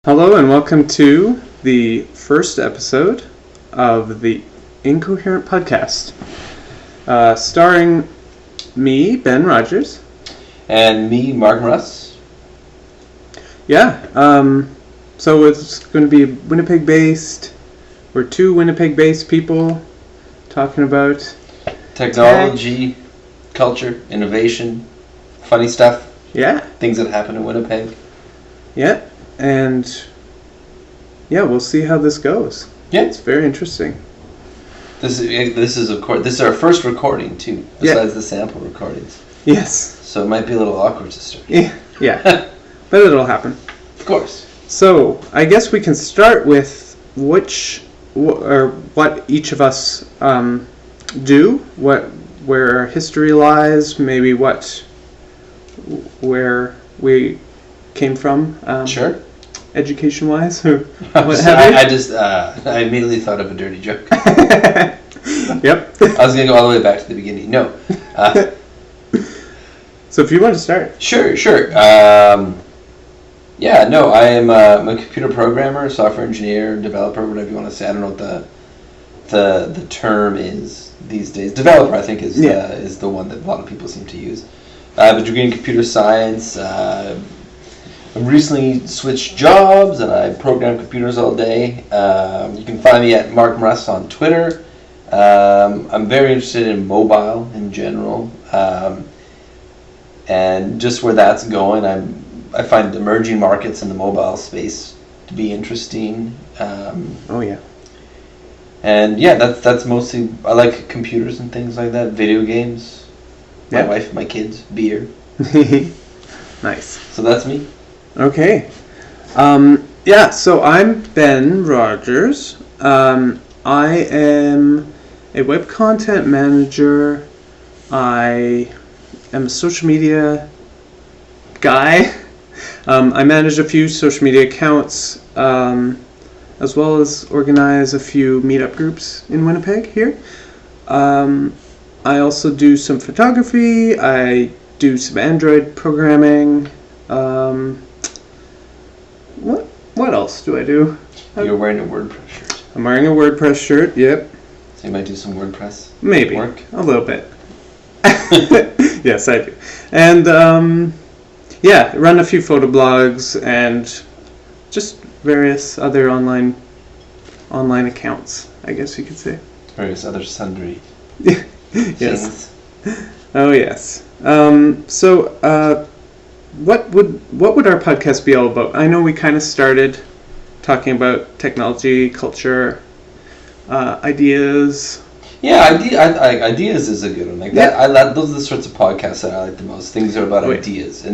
Hello and welcome to the first episode of the Incoherent Podcast, starring me, Ben Rogers. And me, Mark Russ. Yeah, so it's going to be Winnipeg-based. We're two Winnipeg-based people talking about technology, culture, innovation, funny stuff. Yeah. Things that happen in Winnipeg. Yeah. And yeah, we'll see how this goes. Yeah, it's very interesting. This is our first recording too, besides the sample recordings. Yes. So it might be a little awkward to start. Yeah, but it'll happen. Of course. So I guess we can start with what each of us do, where our history lies, maybe where we came from. Sure. Education-wise, or what have you? I immediately thought of a dirty joke. Yep. I was going to go all the way back to the beginning. No. So if you want to start. Sure. I'm a computer programmer, software engineer, developer, whatever you want to say. I don't know what the term is these days. Developer, I think, is the one that a lot of people seem to use. I have a degree in computer science. I recently switched jobs, and I program computers all day. You can find me at Mark Russ on Twitter. I'm very interested in mobile in general, and just where that's going. I find emerging markets in the mobile space to be interesting. And that's mostly, I like computers and things like that, video games, my wife, my kids, beer. Nice. So that's me. Okay. So I'm Ben Rogers. I am a web content manager. I am a social media guy. I manage a few social media accounts, as well as organize a few meetup groups in Winnipeg here. I also do some photography. I do some Android programming. What else do I do? You're wearing a WordPress shirt. I'm wearing a WordPress shirt, yep. So you might do some WordPress Maybe. work? A little bit. Yes, I do. And, run a few photo blogs and just various other online accounts, I guess you could say. Various other sundry Yes. things. Oh, yes. What would our podcast be all about? I know we kind of started talking about technology, culture, ideas. Yeah, ideas is a good one. Those are the sorts of podcasts that I like the most. Things that are about ideas,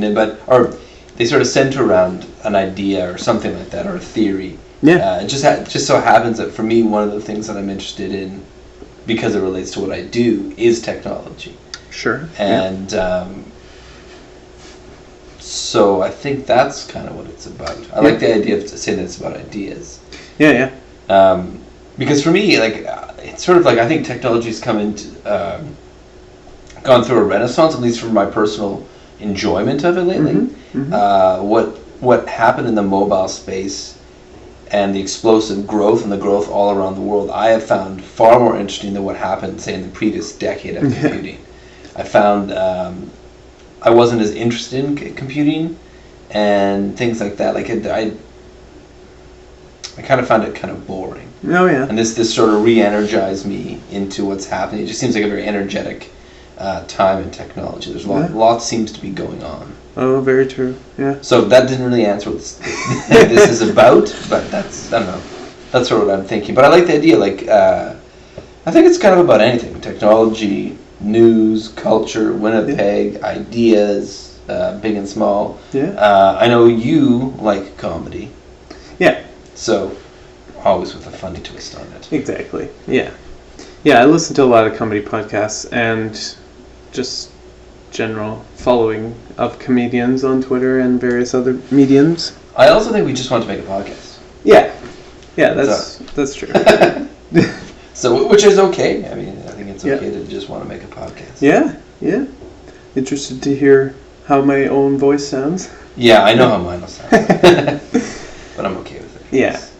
or they sort of center around an idea or something like that, or a theory. Yeah. It just so happens that for me, one of the things that I'm interested in, because it relates to what I do, is technology. Sure. And so I think that's kind of what it's about. I like the idea of saying that it's about ideas. Yeah. Because for me, it's sort of like I think technology's gone through a renaissance, at least for my personal enjoyment of it lately. Mm-hmm. What happened in the mobile space and the explosive growth and the growth all around the world, I have found far more interesting than what happened, say, in the previous decade of computing. I found I wasn't as interested in computing and things like that. I kind of found it kind of boring. Oh, yeah. And this sort of re-energized me into what's happening. It just seems like a very energetic time in technology. There's lots seems to be going on. Oh, very true. Yeah. So that didn't really answer what this is about, but I don't know. That's sort of what I'm thinking. But I like the idea. I think it's kind of about anything: technology, news, culture, Winnipeg, ideas, big and small. Yeah. I know you like comedy. Yeah. So, always with a funny twist on it. Exactly. Yeah. Yeah, I listen to a lot of comedy podcasts and just general following of comedians on Twitter and various other mediums. I also think we just want to make a podcast. Yeah. Yeah, that's true. So, which is okay. I mean, I think it's okay to just want to make a podcast. Yeah. Interested to hear how my own voice sounds. Yeah, I know how mine will sound. but I'm okay with it.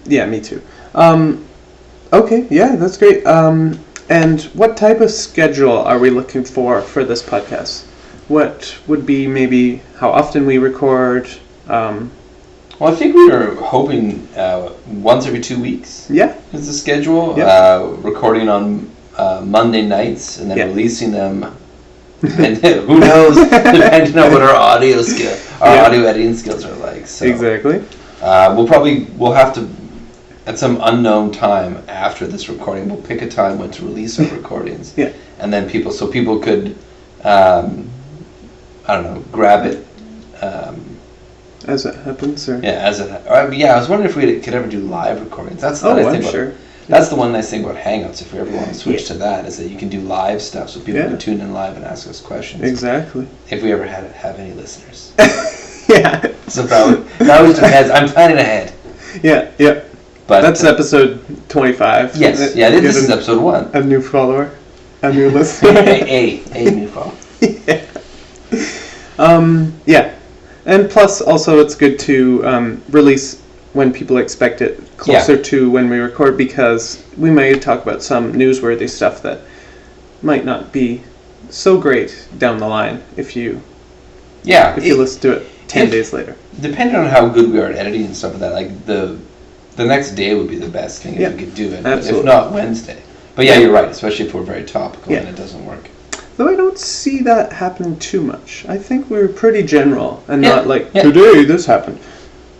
Yeah, me too. Okay, yeah, that's great. And what type of schedule are we looking for this podcast? What would be maybe how often we record? Well, I think we were hoping once every 2 weeks. Yeah, is the schedule. Yeah. Recording on Monday nights and then Yeah. releasing them. And who knows, depending on what our audio editing skills are like. So exactly. We'll have to, at some unknown time after this recording, we'll pick a time when to release our recordings. Yeah. And then people could, I don't know, grab it. As it happens, or Yeah, I was wondering if we could ever do live recordings. That's the nice thing sure. That's the one nice thing about Hangouts. If we ever want to switch to that, is that you can do live stuff, so people can tune in live and ask us questions. Exactly. If we ever have any listeners. Yeah. So that always depends. I'm planning ahead. Yeah. But that's episode 25. Yes. Yeah. This is episode 1. A new follower, a new listener. a new follower. Yeah. And plus, also, it's good to release when people expect it closer to when we record, because we may talk about some newsworthy stuff that might not be so great down the line if you listen to it 10 days later. Depending on how good we are at editing and stuff like that, like the next day would be the best thing if we could do it. Absolutely. If not, Wednesday. But yeah, you're right, especially if we're very topical and it doesn't work. Though I don't see that happen too much. I think we're pretty general and not like, Yeah. today this happened.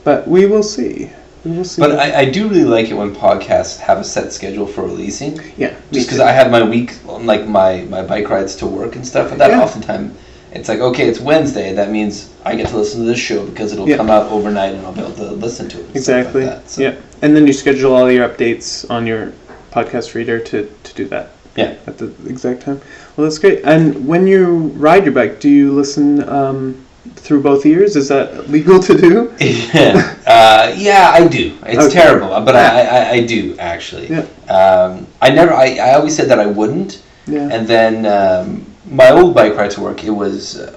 But we will see. But I do really like it when podcasts have a set schedule for releasing. Yeah. Just because I have my week, like my bike rides to work and stuff like that, oftentimes it's like, okay, it's Wednesday. That means I get to listen to this show because it'll come out overnight and I'll be able to listen to it. And exactly. Stuff like that, so. Yeah. And then you schedule all your updates on your podcast reader to do that. Yeah. At the exact time. Well, that's great. And when you ride your bike, do you listen through both ears? Is that legal to do? Yeah, I do. It's terrible, but I do actually. Yeah. I always said that I wouldn't. Yeah. And then my old bike ride to work, it was a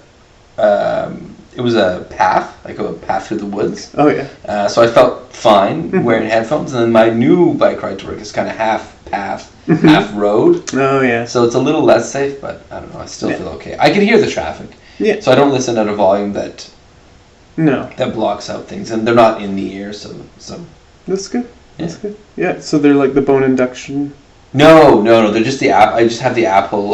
path, like a path through the woods. Oh yeah. So I felt fine wearing headphones. And then my new bike ride to work is kind of half path, half road. Oh yeah. So it's a little less safe, but I don't know. I still feel okay. I can hear the traffic. Yeah. So I don't listen at a volume that blocks out things, and they're not in the ear. So that's good. That's good. Yeah. So they're like the bone induction. No. They're just the app. I just have the Apple.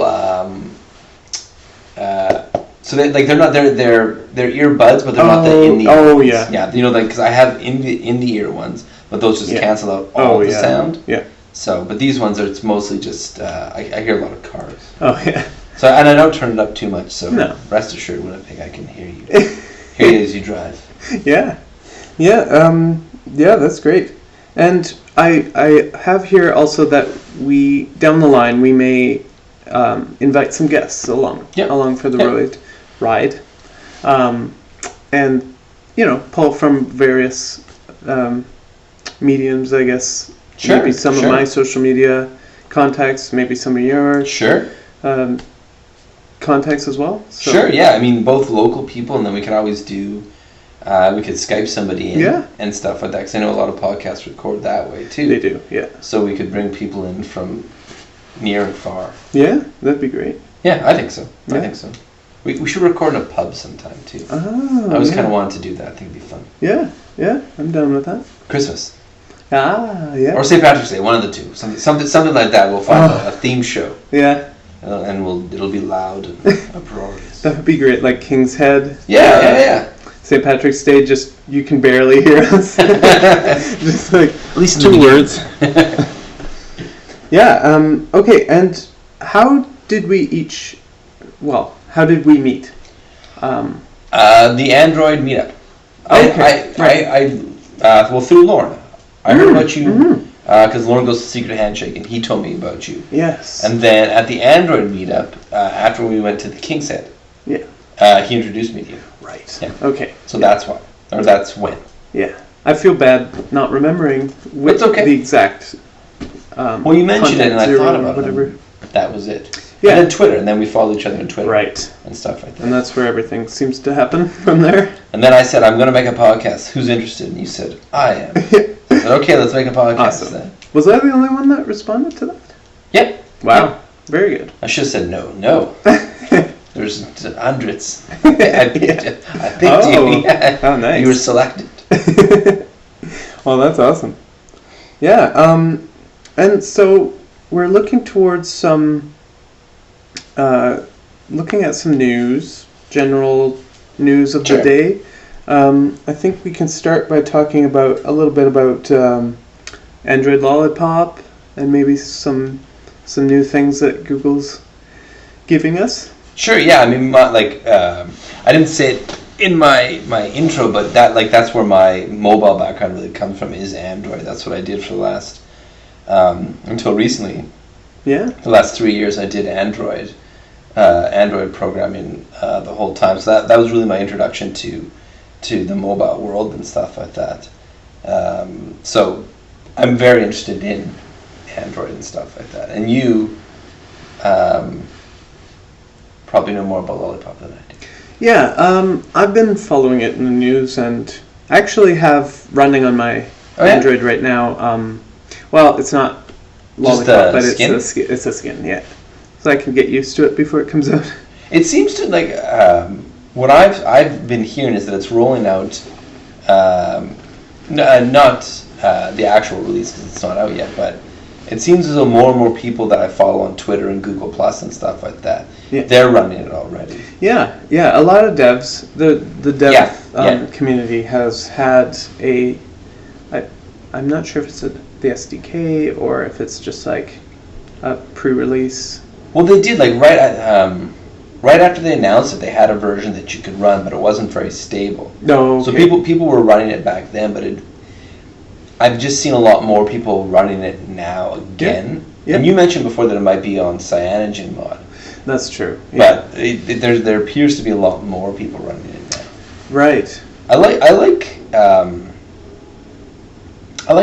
So they're earbuds, but they're not the in the ear. Oh ones. yeah. Yeah. Because I have in the ear ones, but those just cancel out all the sound. Yeah. So, but these ones it's mostly just I hear a lot of cars. Oh yeah. So and I don't turn it up too much. So rest assured, Winnipeg, I can hear you. Hear you as you drive. Yeah. Yeah, that's great. And I have here also that we down the line we may invite some guests along for the ride, and pull from various mediums, I guess. Sure. Maybe some of my social media contacts, maybe some of yours. Sure. Contacts as well. So. Sure. Yeah. I mean, both local people, and then we could always do. We could Skype somebody in and stuff like that. Because I know a lot of podcasts record that way too. They do. Yeah. So we could bring people in from near and far. Yeah, that'd be great. Yeah, I think so. Yeah. I think so. We should record in a pub sometime too. Oh, I always kind of wanted to do that. I think it'd be fun. Yeah, I'm down with that. Christmas. Yeah. Or St. Patrick's Day, one of the two. Something like that. We'll find a theme show. Yeah. And it'll be loud and uproarious. That would be great, like King's Head. Yeah. St. Patrick's Day, just you can barely hear us. Just like at least 2 words. Yeah. Okay. And how did we meet? The Android meetup. Okay. Well, through Lauren. I heard about you because Lauren goes to Secret Handshake, and he told me about you. Yes. And then at the Android meetup, after we went to the King's Head, he introduced me to you. Right. Yeah. Okay. So that's why, or that's when. Yeah. I feel bad not remembering the exact. Well, you mentioned it, and I thought about whatever. it. That was it. Yeah. And then Twitter, and then we followed each other on Twitter. Right. And stuff like that. And that's where everything seems to happen from there. And then I said, I'm going to make a podcast. Who's interested? And you said, I am. I said, okay, let's make a podcast Awesome. then. Was I the only one that responded to that? Yep. Wow. Yep. Very good. I should have said no. There's hundreds. I picked you. Yeah. Oh, nice. You were selected. Well, that's awesome. Yeah. And so we're looking towards some, looking at some news, general news of the day. I think we can start by talking about a little bit about Android Lollipop and maybe some new things that Google's giving us. Sure. Yeah. I mean, I didn't say it in my intro, but that's where my mobile background really comes from, is Android. That's what I did for the last until recently. Yeah. The last 3 years I did Android programming the whole time. So that was really my introduction to the mobile world and stuff like that. So I'm very interested in Android and stuff like that. And you probably know more about Lollipop than I do. Yeah, I've been following it in the news, and I actually have running on my Android right now. Well, it's not Lollipop, but skin? it's a skin, yeah. So I can get used to it before it comes out. It seems to what I've been hearing is that it's rolling out, not the actual release because it's not out yet, but it seems as though more and more people that I follow on Twitter and Google Plus and stuff like that, they're running it already. Yeah. A lot of devs, the dev community has had I'm not sure if it's the SDK or if it's just like a pre-release. Well, they did right after they announced it, they had a version that you could run, but it wasn't very stable. No. Okay. So people were running it back then, but I've just seen a lot more people running it now again. Yeah. And you mentioned before that it might be on Cyanogen mod. That's true. Yeah. But there appears to be a lot more people running it now. Right. I like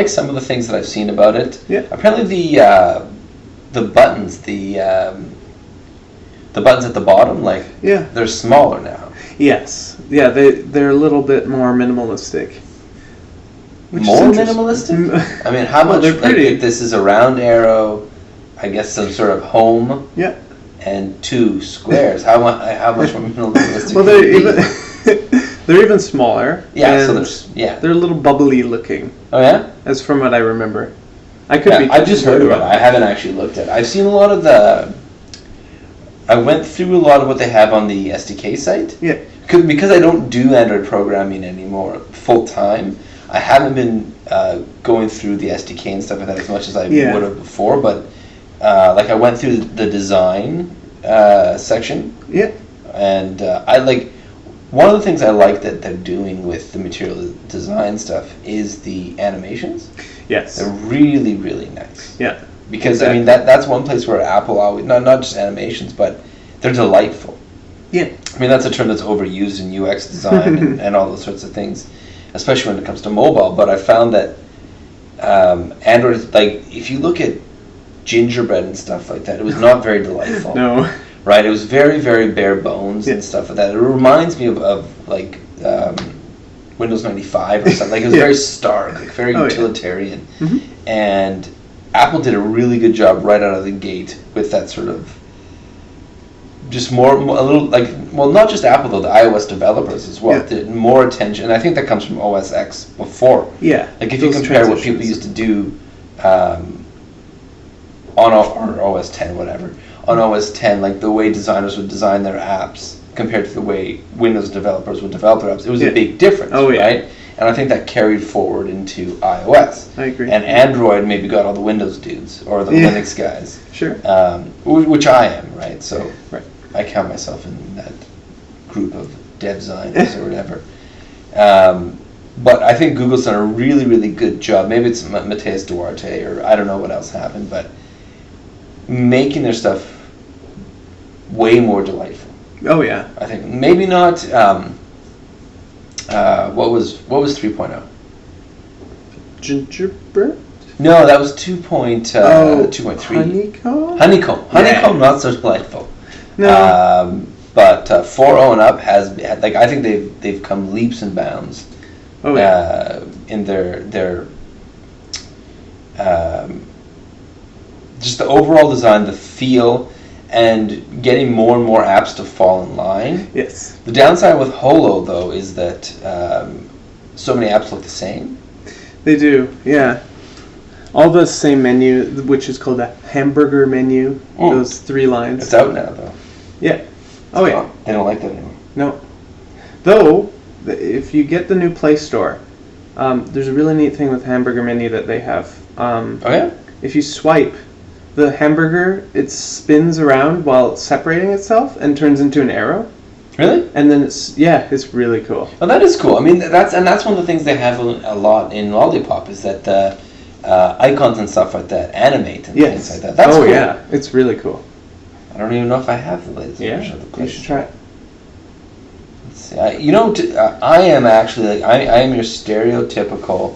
some of the things that I've seen about it. Yeah. Apparently the buttons, the buttons at the bottom, they're smaller now. Yes. Yeah, they're a little bit more minimalistic. More minimalistic? I mean, how much? If this is a round arrow, I guess some sort of home. Yeah. And 2 squares. How much more minimalistic? Well, they're even smaller. Yeah. So they're a little bubbly looking. Oh yeah. As from what I remember, I've just heard about it. I haven't actually looked at it. I've seen a lot of I went through a lot of what they have on the SDK site. Yeah. Because I don't do Android programming anymore full time, I haven't been going through the SDK and stuff like that as much as I would have before. But I went through the design section. Yeah. And one of the things I like that they're doing with the material design stuff is the animations. Yes. They're really, really nice. Yeah. Because, I mean, that's one place where Apple always, not just animations, but they're delightful. Yeah. I mean, that's a term that's overused in UX design and all those sorts of things, especially when it comes to mobile. But I found that Android, if you look at Gingerbread and stuff like that, it was not very delightful. No. Right? It was very, very bare bones and stuff like that. It reminds me of Windows 95 or something. It was very stark, very utilitarian. Yeah. Mm-hmm. And Apple did a really good job right out of the gate with that sort of just not just Apple though, the iOS developers as well did more attention, and I think that comes from OS X before. Yeah. If you compare what people used to do on OS 10, whatever, on OS 10, the way designers would design their apps compared to the way Windows developers would develop their apps, it was a big difference, right? And I think that carried forward into iOS. I agree. And Android maybe got all the Windows dudes or the Linux guys. Sure. Which I am, right? So I count myself in that group of dev designers or whatever. But I think Google's done a really, really good job. Maybe it's Mateus Duarte or I don't know what else happened, but making their stuff way more delightful. Oh yeah. I think maybe not. What was 3.0? Gingerbread? No, that was 2.3. Honeycomb? Honeycomb, not so delightful. No. But 4.0 and up has, like, I think they've come leaps and bounds. Oh yeah. In their just the overall design, the feel, and getting more and more apps to fall in line. Yes. The downside with Holo, though, is that so many apps look the same. They do, yeah. All the same menu, which is called a hamburger menu. Those 3 lines. It's out now, though. Yeah. Oh yeah. They don't like that anymore. No. Though, if you get the new Play Store, there's a really neat thing with hamburger menu that they have. Oh yeah? If you swipe, the hamburger, it spins around while separating itself and turns into an arrow. Really? And then it's really cool. Oh, that is cool. I mean, that's one of the things they have a lot in Lollipop is that the icons and stuff like that animate and things like that. That's cool. Yeah, it's really cool. I don't even know if I have the latest version of the Play You should try it. Let's see. I am actually I am your stereotypical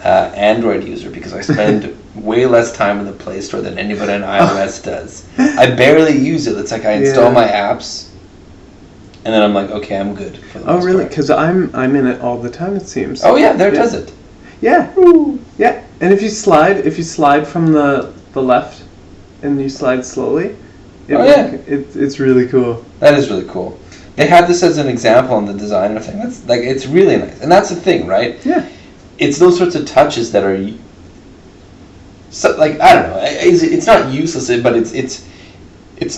Android user because I spend way less time in the Play Store than anybody on iOS does. I barely use it. It's like I install my apps, and then I'm like, okay, I'm good. For the most really? part. Because I'm in it all the time. It seems. Oh yeah, there does it. Yeah. Yeah. And if you slide from the left, and you slide slowly, it's really cool. That is really cool. They had this as an example on the designer thing. That's like, it's really nice, and that's the thing, right? Yeah. It's those sorts of touches that are, so, like, I don't know. It's not useless, but it's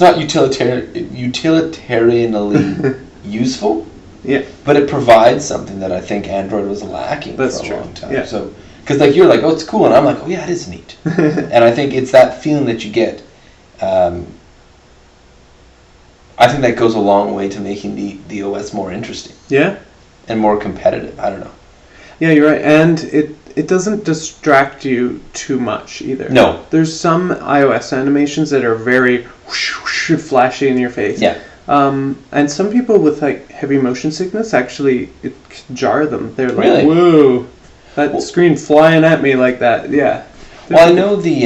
not utilitarianly useful. Yeah. But it provides something that I think Android was lacking for a long time. Yeah. So, because like you're like, oh, it's cool, and I'm like, oh yeah, it is neat. And I think it's that feeling that you get. I think that goes a long way to making the OS more interesting. Yeah. And more competitive. I don't know. Yeah, you're right, and it doesn't distract you too much either. No. There's some iOS animations that are very whoosh, whoosh, flashy in your face. Yeah. And some people with like heavy motion sickness actually it can jar them. They're like, really? Whoa, that screen flying at me like that. Yeah. Well, I know the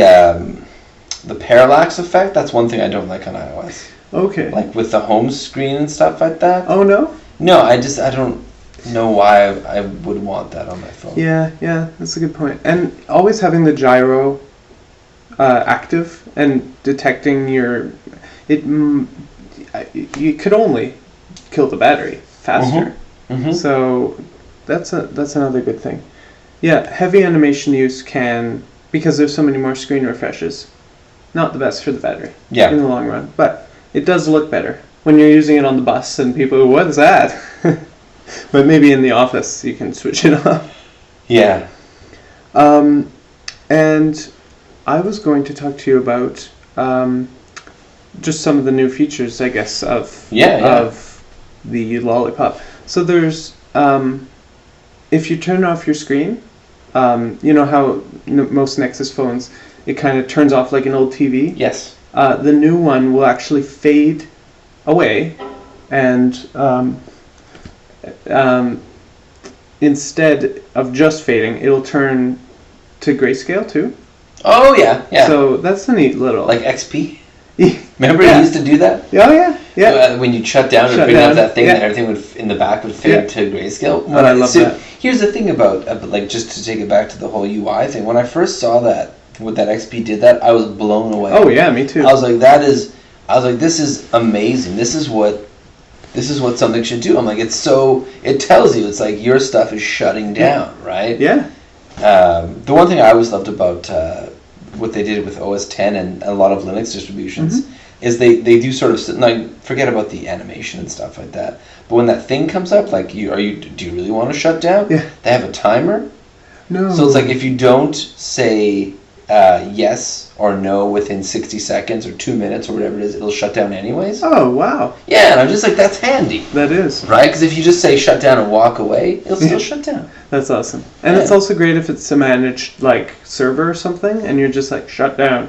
parallax effect. That's one thing I don't like on iOS. Okay. Like with the home screen and stuff like that. Oh no. No, I don't know why I would want that on my phone. Yeah, that's a good point. And always having the gyro active and detecting you could only kill the battery faster. Mm-hmm. So that's another good thing. Yeah, heavy animation use can, because there's so many more screen refreshes, not the best for the battery in the long run, but it does look better when you're using it on the bus and people go, what is that? But maybe in the office you can switch it off. Yeah. And I was going to talk to you about just some of the new features, I guess, of the Lollipop. So there's, if you turn off your screen, you know how most Nexus phones, it kind of turns off like an old TV? Yes. The new one will actually fade away, and instead of just fading, it'll turn to grayscale too. Oh yeah. So that's a neat little, like XP. Remember it used to do that? Oh yeah. When you shut down, it would bring up that thing, and everything would in the back would fade to grayscale. Oh, I love that. Here's the thing about like, just to take it back to the whole UI thing. When I first saw that, when that XP did that, I was blown away. Oh yeah, me too. I was like, this is amazing. This is what something should do. I'm like, it tells you, it's like your stuff is shutting down, right? Yeah. The one thing I always loved about what they did with OS 10 and a lot of Linux distributions is they do sort of, like, forget about the animation and stuff like that, but when that thing comes up, like, do you really want to shut down? Yeah. They have a timer. No. So it's like, if you don't say yes or no within 60 seconds or 2 minutes or whatever it is, it'll shut down anyways. Oh, wow. Yeah, and I'm just like, that's handy. That is. Right? Because if you just say shut down and walk away, it'll still shut down. That's awesome. And it's also great if it's a managed, like, server or something, and you're just like, shut down.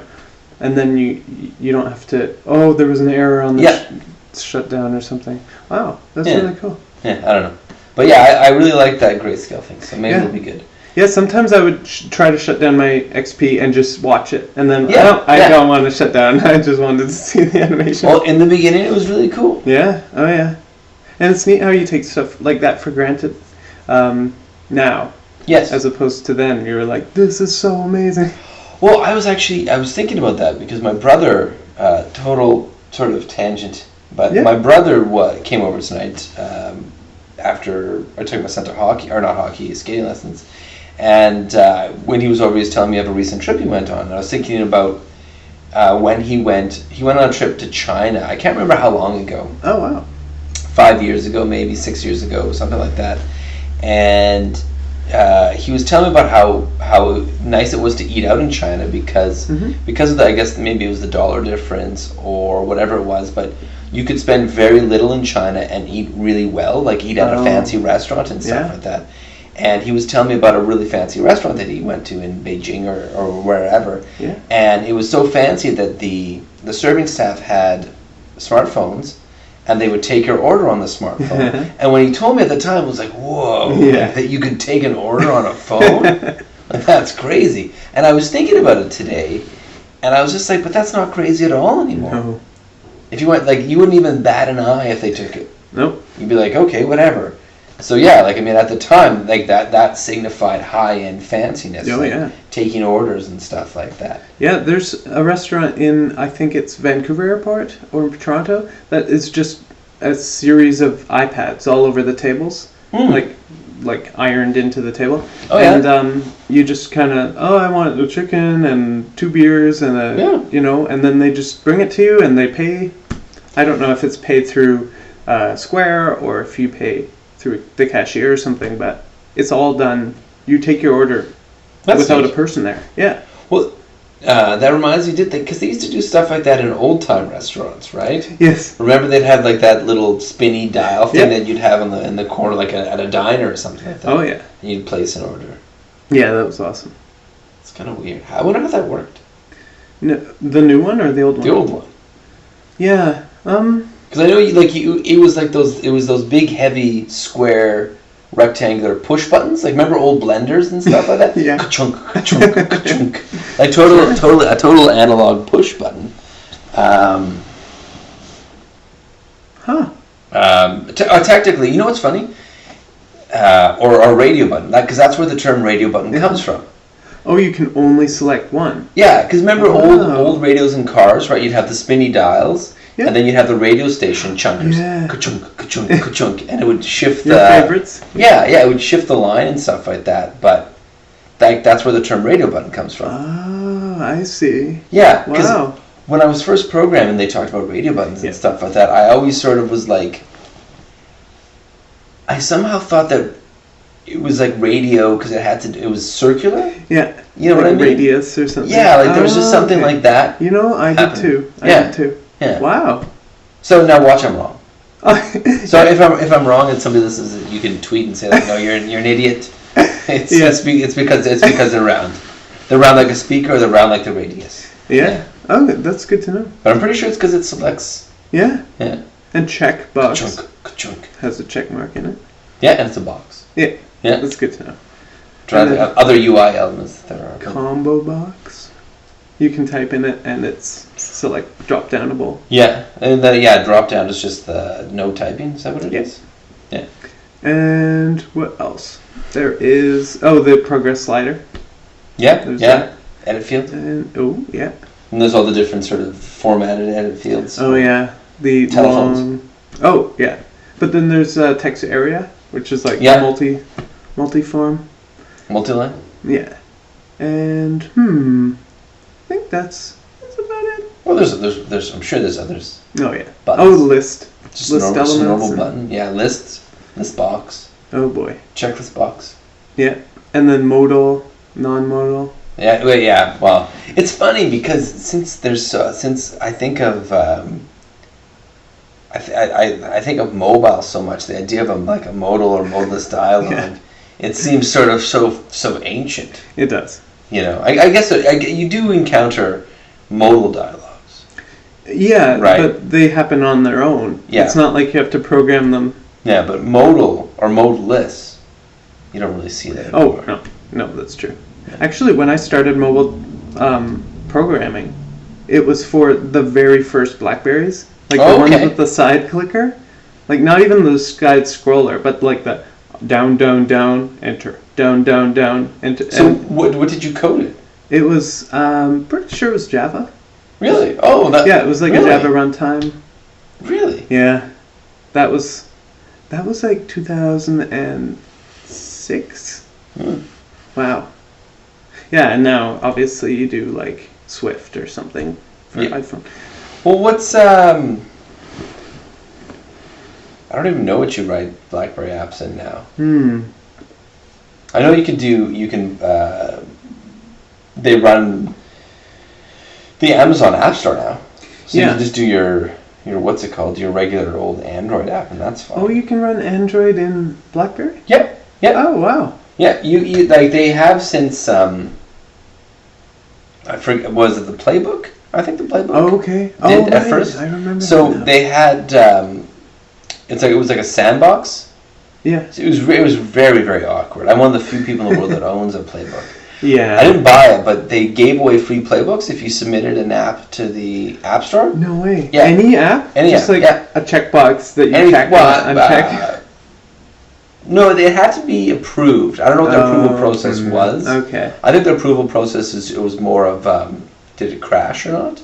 And then you don't have to, there was an error on the shut down or something. Wow, that's really cool. Yeah, I don't know. But yeah, I really like that grayscale thing, so maybe it'll be good. Yeah, sometimes I would try to shut down my XP and just watch it, and then I don't want to shut down. I just wanted to see the animation. Well, in the beginning, it was really cool. Yeah. Oh yeah. And it's neat how you take stuff like that for granted now. Yes. As opposed to then, you were like, "This is so amazing." Well, I was thinking about that because my brother, total sort of tangent, but my brother came over tonight after I took my son to skating lessons, and when he was over, he was telling me of a recent trip he went on, and I was thinking about when he went on a trip to China. I can't remember how long ago. Oh wow. 5 years ago, maybe 6 years ago, something like that, and he was telling me about how nice it was to eat out in China because of the, I guess maybe it was the dollar difference or whatever it was, but you could spend very little in China and eat really well, like eat at a fancy restaurant and stuff like that. And he was telling me about a really fancy restaurant that he went to in Beijing or wherever. Yeah. And it was so fancy that the serving staff had smartphones, and they would take your order on the smartphone. And when he told me at the time, I was like, whoa, that you could take an order on a phone? Like, that's crazy. And I was thinking about it today, and I was just like, but that's not crazy at all anymore. No. If you went, like, you wouldn't even bat an eye if they took it. Nope. You'd be like, okay, whatever. So yeah, like, I mean, at the time, like, that signified high-end fanciness. Oh, like, taking orders and stuff like that. Yeah, there's a restaurant in, I think it's Vancouver Airport or Toronto, that is just a series of iPads all over the tables, like ironed into the table. Oh, yeah. And you just kind of, I want a chicken and 2 beers and and then they just bring it to you and they pay. I don't know if it's paid through Square or if you pay through the cashier or something, but it's all done. You take your order without a person there. Yeah. Well, that reminds me, because they used to do stuff like that in old-time restaurants, right? Yes. Remember they'd have like that little spinny dial thing that you'd have in the corner, like at a diner or something like that. Oh, yeah. And you'd place an order. Yeah, that was awesome. It's kind of weird. I wonder how that worked. No, the new one or the old one? The old one. Yeah. Because I know it was like those big, heavy, square, rectangular push buttons. Like, remember old blenders and stuff like that? Yeah. Ka-chunk, ka-chunk, ka-chunk. Like a total analog push button. Technically, you know what's funny? Or a radio button, because that's where the term radio button comes from. Oh, you can only select one. Yeah, because remember old radios in cars, right? You'd have the spinny dials. Yeah. And then you'd have the radio station chunkers, ka-chunk, ka-chunk, ka-chunk, and it would shift your favorites. Yeah, it would shift the line and stuff like that. But that's where the term radio button comes from. Ah, I see. Yeah, because when I was first programming, they talked about radio buttons and stuff like that. I always sort of was like, I somehow thought that it was like radio because it was circular. Yeah. You know what I mean? Radius or something. Yeah, like there was just something like that. You know, I did too. I did too. Yeah. Wow. So now watch, I'm wrong. So if I'm wrong and somebody listens, you can tweet and say like, no, you're an idiot. It's because they're round. They're round like a speaker, or they're round like the radius. Yeah. Oh, that's good to know. But I'm pretty sure it's because it selects. Yeah. Yeah. And check box ka-chunk. Has a check mark in it. Yeah, and it's a box. Yeah. Yeah. That's good to know. Try the other UI elements that there are. Combo box. You can type in it and it's drop downable. Yeah, and then drop down is just the no typing. Is that what it is? Yeah. And what else? There is the progress slider. Yeah. That. Edit field. And And there's all the different sort of formatted edit fields. Oh yeah, the telephones. But then there's text area, which is like multi-form. Multi-line. Yeah. And I think that's about it. Well, there's I'm sure there's others. Oh yeah. Buttons. List. Just list a normal button. Yeah, list box. Oh boy. Checklist box. Yeah, and then modal, non-modal. Yeah. Well, yeah. Well, it's funny because since I think of I think of mobile so much. The idea of a modal or modalist dialogue, it seems sort of so ancient. It does. You know, I guess you do encounter modal dialogues. Yeah, right. But they happen on their own. Yeah. It's not like you have to program them. Yeah, but modal or modalist, you don't really see that anymore. Oh, No, that's true. Actually, when I started mobile programming, it was for the very first Blackberries. Like the ones with the side clicker. Like not even the side scroller, but like the down, down, down, enter. Down, down, down, enter. So what did you code it? It was, pretty sure it was Java. Really? Oh, yeah, it was like a Java runtime. Really? Yeah. That was like 2006. Wow. Yeah, and now obviously you do like Swift or something for iPhone. Well, what's I don't even know what you write BlackBerry apps in now. I know you can they run the Amazon App Store now. So you can just do your what's it called? Your regular old Android app, and that's fine. Oh, you can run Android in BlackBerry? Yep. Oh, wow. Yeah, you like they have since I forget, was it the Playbook? I think the Playbook. Oh, okay. Did at first. I remember. So they had it was like a sandbox. Yeah. So it was very, very awkward. I'm one of the few people in the world that owns a Playbook. Yeah. I didn't buy it, but they gave away free Playbooks if you submitted an app to the App Store. No way. Yeah. Any app? Any Just app. like a checkbox that you check and uncheck? No, it had to be approved. I don't know what the approval process was. Okay. I think the approval process it was more of did it crash or not?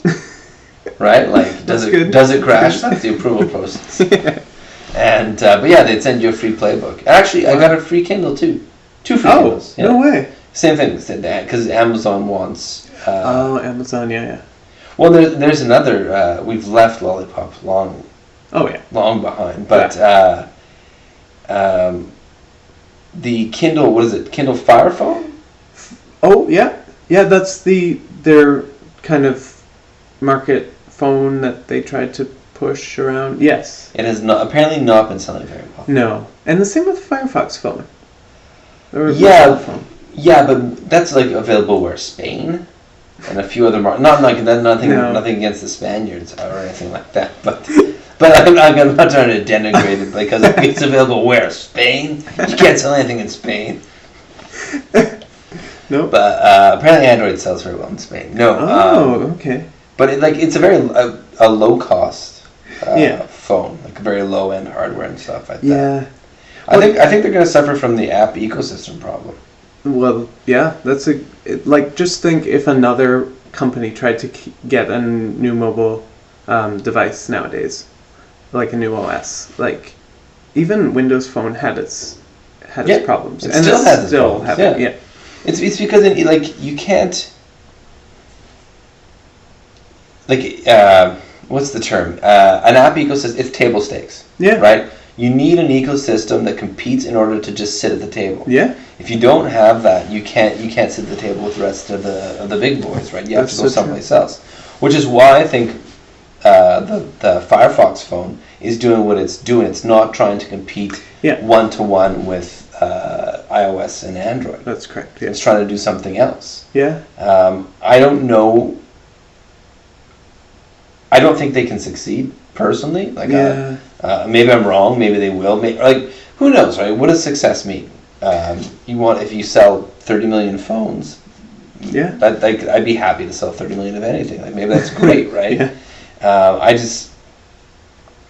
Right? Like does it crash? That's the approval process. Yeah. And but yeah, they'd send you a free Playbook. And actually, I got a free Kindle too. 2 free Kindles. No way. Same thing, said that because Amazon wants. Amazon, yeah. Well, there's another. We've left Lollipop long. Oh yeah. Long behind, but the Kindle. What is it? Kindle Fire Phone. Oh yeah. That's their kind of market phone that they tried to push around. Yes. It has apparently not been selling very well. No, and the same with Firefox phone. Yeah, but that's like available where Spain and a few other markets. Nothing against the Spaniards or anything like that. But I'm not trying to denigrate it because it's available where Spain. You can't sell anything in Spain. No. But apparently Android sells very well in Spain. No. Okay. But it's a very low cost phone, like a very low end hardware and stuff like that. Yeah. I think they're going to suffer from the app ecosystem problem. Well, yeah, just think if another company tried to get a new mobile device nowadays, like a new OS, like even Windows Phone had its problems, It and still has problems. Yeah. It's because you can't what's the term? An app ecosystem. It's table stakes. Yeah. Right. You need an ecosystem that competes in order to just sit at the table. Yeah. If you don't have that, you can't sit at the table with the rest of the big boys, right? You have to go someplace else. Which is why I think the Firefox phone is doing what it's doing. It's not trying to compete one-to-one with iOS and Android. That's correct. Yeah. It's trying to do something else. Yeah. I don't know. I don't think they can succeed personally. Maybe I'm wrong. Maybe they will. Who knows, right? What does success mean? If you sell 30 million phones. Yeah. I'd be happy to sell 30 million of anything. Maybe that's great, right? Yeah.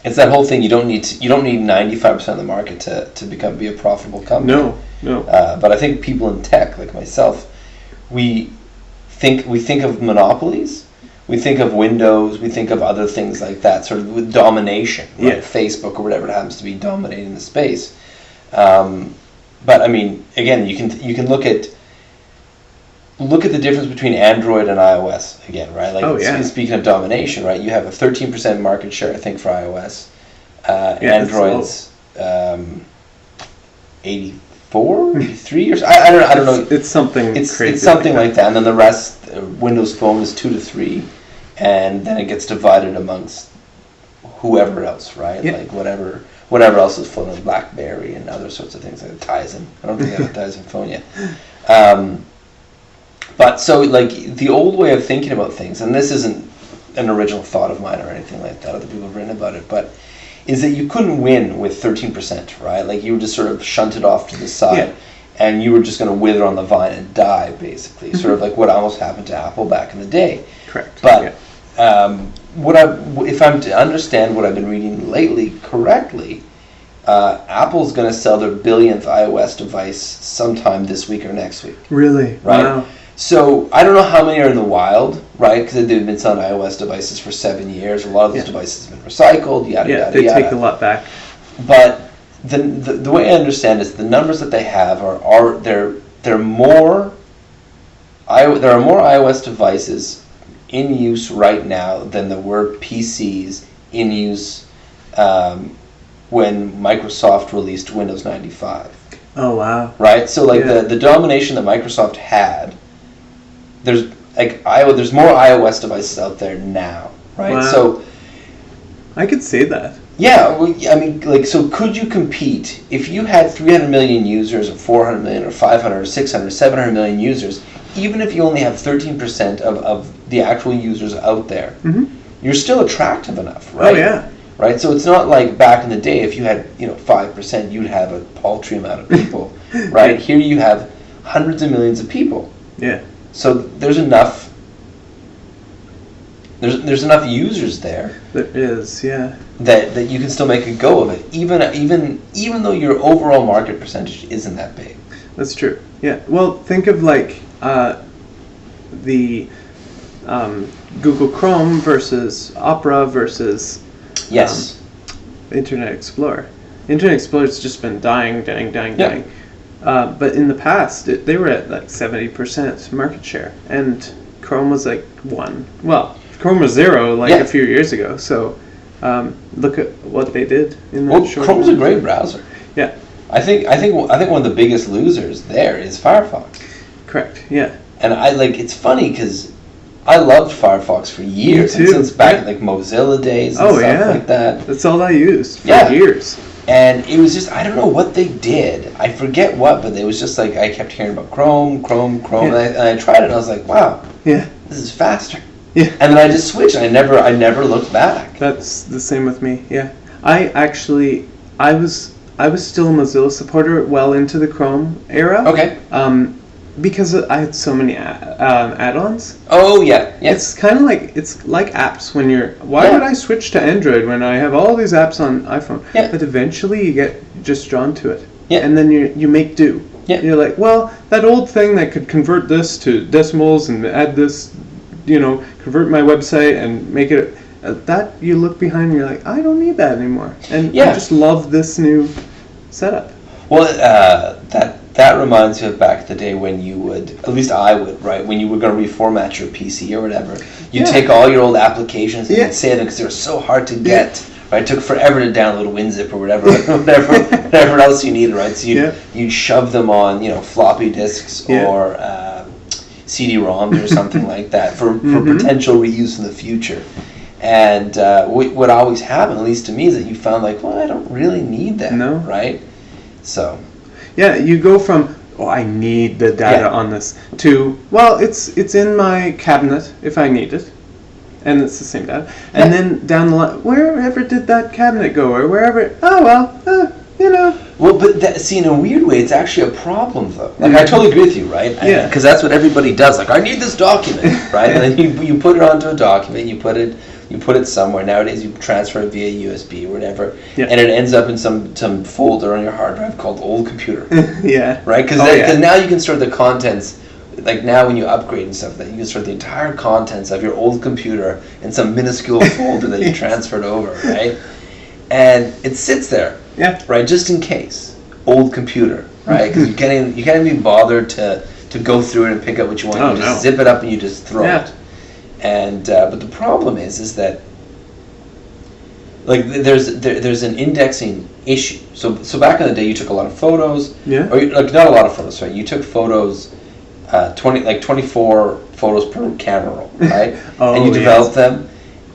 It's that whole thing. You don't need 95% of the market to be a profitable company. No. But I think people in tech, like myself, we think of monopolies. We think of Windows, we think of other things like that, sort of with domination, right? Facebook or whatever it happens to be dominating the space. But I mean, again, you can look at the difference between Android and iOS again, right? Speaking of domination, right? You have a 13% market share, I think, for iOS. Android's 84, 83 or so. I don't know. It's something crazy. It's something like that, and then the rest, Windows Phone is 2 to 3, and then it gets divided amongst whoever else, right? Yeah. Like whatever else is floating, BlackBerry and other sorts of things like Tizen. I don't think I have a Tizen phone yet. But so the old way of thinking about things, and this isn't an original thought of mine or anything like that. Other people have written about it, but is that you couldn't win with 13%, right? Like you were just sort of shunted off to the side. and you were just going to wither on the vine and die, basically. Sort of like what almost happened to Apple back in the day. Correct. But if I'm to understand what I've been reading lately correctly, Apple's going to sell their billionth iOS device sometime this week or next week. Really? Right? Wow. So I don't know how many are in the wild, right? Because they've been selling iOS devices for 7 years. A lot of those devices have been recycled, yada, yada, they yada. take a lot back. But the way I understand is the numbers that they have there are more iOS devices in use right now than there were PCs in use when Microsoft released Windows 95. Oh wow! Right, so the domination that Microsoft had, there's more iOS devices out there now, right? Wow. So I could say that. Yeah, well, I mean, so could you compete if you had 300 million users, or 400 million, or 500, or 600, 700 million users? Even if you only have 13% of the actual users out there, you're still attractive enough, right? Oh yeah. Right, so it's not like back in the day. If you had 5%, you'd have a paltry amount of people, right? Here you have hundreds of millions of people. Yeah. So there's enough. There's enough users there. There is, yeah. That you can still make a go of it, even though your overall market percentage isn't that big. That's true. Yeah. Well, think of like the Google Chrome versus Opera versus Yes. Internet Explorer. Internet Explorer's just been dying. But in the past, they were at like 70% market share, and Chrome was like 1. Well, Chrome was 0 a few years ago. So look at what they did in that short Chrome's a great browser. Yeah. I think one of the biggest losers there is Firefox. Correct. Yeah. And it's funny because I loved Firefox for years, Me too. since back in Mozilla days and stuff like that. That's all I used for years. And it was just, I don't know what they did. I forget what, but it was just like I kept hearing about Chrome, Yeah. and I tried it and I was like, wow, Yeah. this is faster. Yeah. And then I just switched. I never looked back. That's the same with me. Yeah. I was still a Mozilla supporter well into the Chrome era. Okay. Because I had so many add-ons. Oh yeah. It's kind of like apps when you're. Why would I switch to Android when I have all these apps on iPhone? Yeah. But eventually you get just drawn to it. Yeah. And then you make do. Yeah. You're like, well, that old thing that could convert this to decimals and add this, convert my website and make it. That you look behind and you're like, I don't need that anymore. And I just love this new setup. Well, that reminds me of back in the day when you would, at least I would, right? When you were going to reformat your PC or whatever, you'd take all your old applications and you'd save them because they were so hard to get. Right? It took forever to download WinZip or whatever else you needed, right? So you'd shove them on, floppy disks or CD-ROMs or something like that for potential reuse in the future. And what always happened, at least to me, is that you found I don't really need that, right? So. Yeah, you go from, I need the data on this, to, well, it's in my cabinet if I need it, and it's the same data. And then down the line, wherever did that cabinet go, or wherever, Well, but in a weird way, it's actually a problem, though. I totally agree with you, right? Yeah. Because that's what everybody does. I need this document, right? And then you put it onto a document, you put it somewhere. Nowadays, you transfer it via USB or whatever, and it ends up in some folder on your hard drive called Old Computer. Yeah. Right? Because now you can store the contents. Now when you upgrade and stuff, that you can store the entire contents of your old computer in some minuscule folder that you transferred over, right? And it sits there, right, just in case. Old computer, right? Because you can't even be bothered to go through it and pick up what you want. You just zip it up and you just throw it. And but the problem is that there's an indexing issue. So back in the day, you took a lot of photos. Yeah. Or not a lot of photos, right? You took photos, 24 photos per camera roll, right? And you developed them,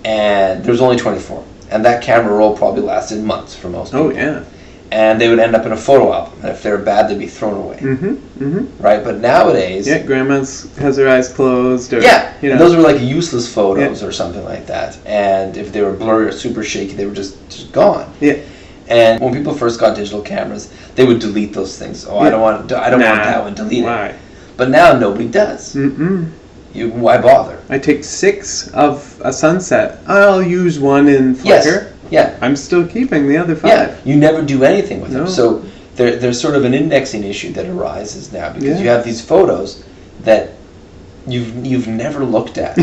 and there was only 24, and that camera roll probably lasted months for most people. Oh yeah. And they would end up in a photo album, and if they were bad, they'd be thrown away. Right? But nowadays... Yeah, Grandma has her eyes closed. Or, and those were useless photos or something like that. And if they were blurry or super shaky, they were just gone. Yeah. And when people first got digital cameras, they would delete those things. Oh, I don't want that one, delete it. But now nobody does. Why bother? I take 6 of a sunset. I'll use one in Flickr. Yes. Yeah. I'm still keeping the other 5. Yeah. You never do anything with them. So there's sort of an indexing issue that arises now because you have these photos that you've never looked at.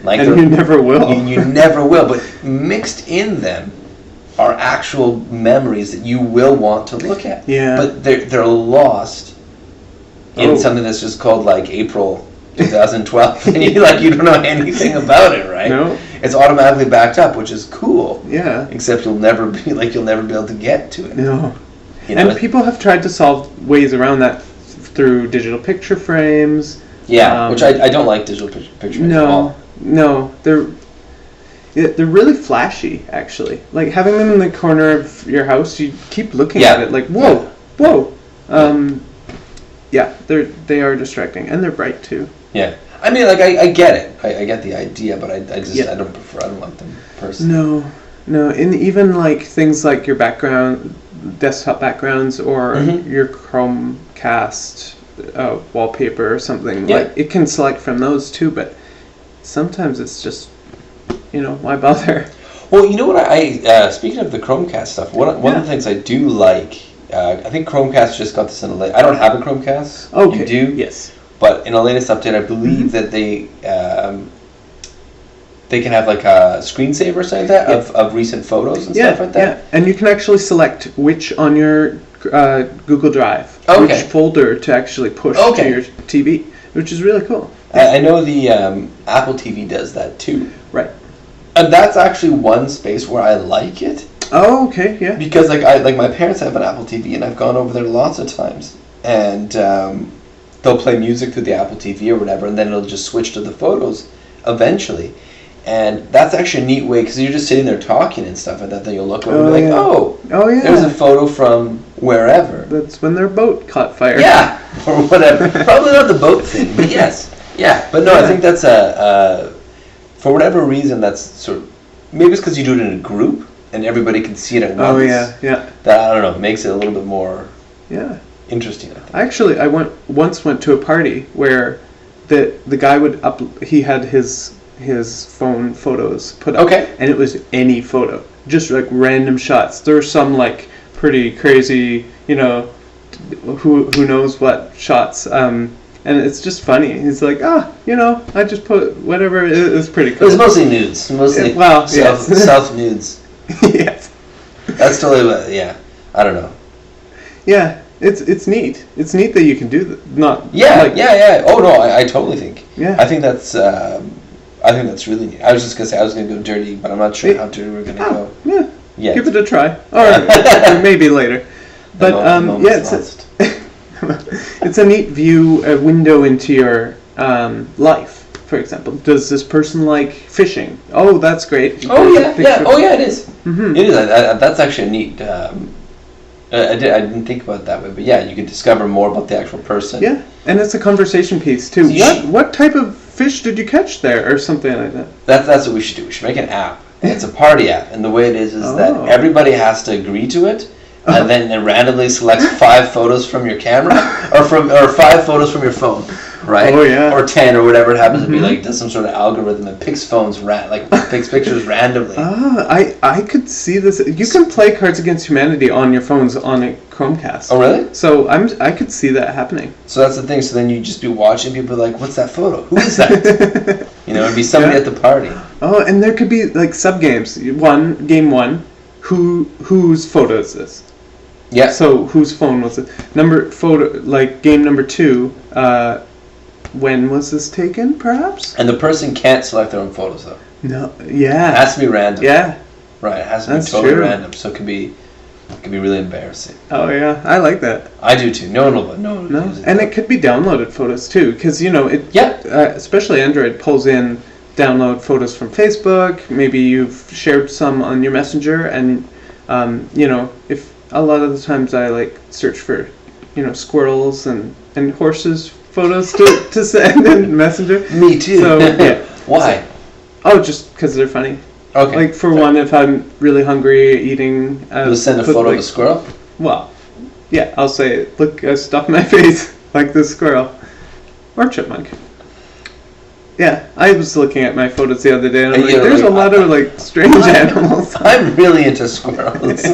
Like and you never will. You never will. But mixed in them are actual memories that you will want to look at. Yeah. But they're lost in something that's just called like April 2012, and you don't know anything about it, right? No. It's automatically backed up, which is cool. Yeah. Except you'll never be able to get to it. No. And people have tried to solve ways around that through digital picture frames. Yeah, which I don't like digital picture frames at all. No, they're really flashy, actually. Like having them in the corner of your house, you keep looking at it like, whoa. Yeah, they are distracting, and they're bright too. Yeah, I mean, like I get it. I get the idea, but I don't like them personally. No, and even like things like your background, desktop backgrounds, or your Chromecast wallpaper or something. Yeah. Like it can select from those too, but sometimes it's just, why bother? Well, you know what? I speaking of the Chromecast stuff, one of the things I do like. I think Chromecast just got this in a late. I don't have a Chromecast. Okay. You do? Yes. But in a latest update, I believe that they can have like a screensaver or something like that of recent photos and stuff like that. Yeah, and you can actually select which on your Google Drive, which folder to actually push to your TV, which is really cool. I know the Apple TV does that too. Right. And that's actually one space where I like it. Oh, okay, yeah. Because like my parents have an Apple TV, and I've gone over there lots of times, and they'll play music through the Apple TV or whatever, and then it'll just switch to the photos eventually. And that's actually a neat way, because you're just sitting there talking and stuff like that, then you'll look over and be like, there's a photo from wherever. That's when their boat caught fire. Yeah, or whatever. Probably not the boat thing, but yes. Yeah, but no, I think that's for whatever reason, that's sort of, maybe it's because you do it in a group, and everybody can see it at once. Oh, yeah. That, I don't know, makes it a little bit more interesting, I think. Actually, I once went to a party where the guy he had his phone photos put up. Okay. And it was any photo. Just like random shots. There were some like pretty crazy, who knows what shots. And it's just funny. He's like, I just put whatever. It was pretty cool. It was mostly nudes. Mostly self nudes. Yes. That's totally what, I don't know. Yeah, it's neat. It's neat that you can do that. Not. Yeah. Oh no, I totally think. Yeah. I think that's really neat. I was just gonna say I was gonna go dirty, but I'm not sure how dirty we're gonna go. Yeah. Yeah. Give it a try. Or maybe later. But it's a neat view, a window into your life. For example, does this person like fishing? Oh, that's great. Oh yeah. It is. Mm-hmm. It is. That's actually neat. I didn't think about it that way, but yeah, you could discover more about the actual person. Yeah, and it's a conversation piece too. What type of fish did you catch there, or something like that? That's what we should do. We should make an app. It's a party app, and the way it is that everybody has to agree to it, and then it randomly selects 5 photos from your camera, or 5 photos from your phone, right? Oh yeah. Or 10, or whatever it happens to be. Like, does some sort of algorithm that picks picks pictures randomly. I could see this. You can play Cards Against Humanity on your phones on a Chromecast. Oh really? So I could see that happening. So that's the thing. So then you just be watching people like, what's that photo? Who is that? It'd be somebody at the party. Oh, and there could be like sub games. Game one, whose photo is this? Yeah. So whose phone was it? Game number 2. When was this taken? Perhaps. And the person can't select their own photos though. No. Yeah. It has to be random. Yeah. Right. It has to be totally random. So it can be really embarrassing. Oh yeah, I like that. I do too. No one will. And it could be downloaded photos too, because especially Android pulls in download photos from Facebook. Maybe you've shared some on your Messenger, and if a lot of the times I like search for squirrels and horses photos to send in Messenger. Me too. So yeah. Why? Just because they're funny. Okay. Like for one, if I'm really hungry, eating. You'll send a photo of a squirrel? Well, yeah, I'll say, look, stuff my face like this squirrel. Or chipmunk. Yeah, I was looking at my photos the other day and I'm like, there's a lot of like strange animals. I'm really into squirrels.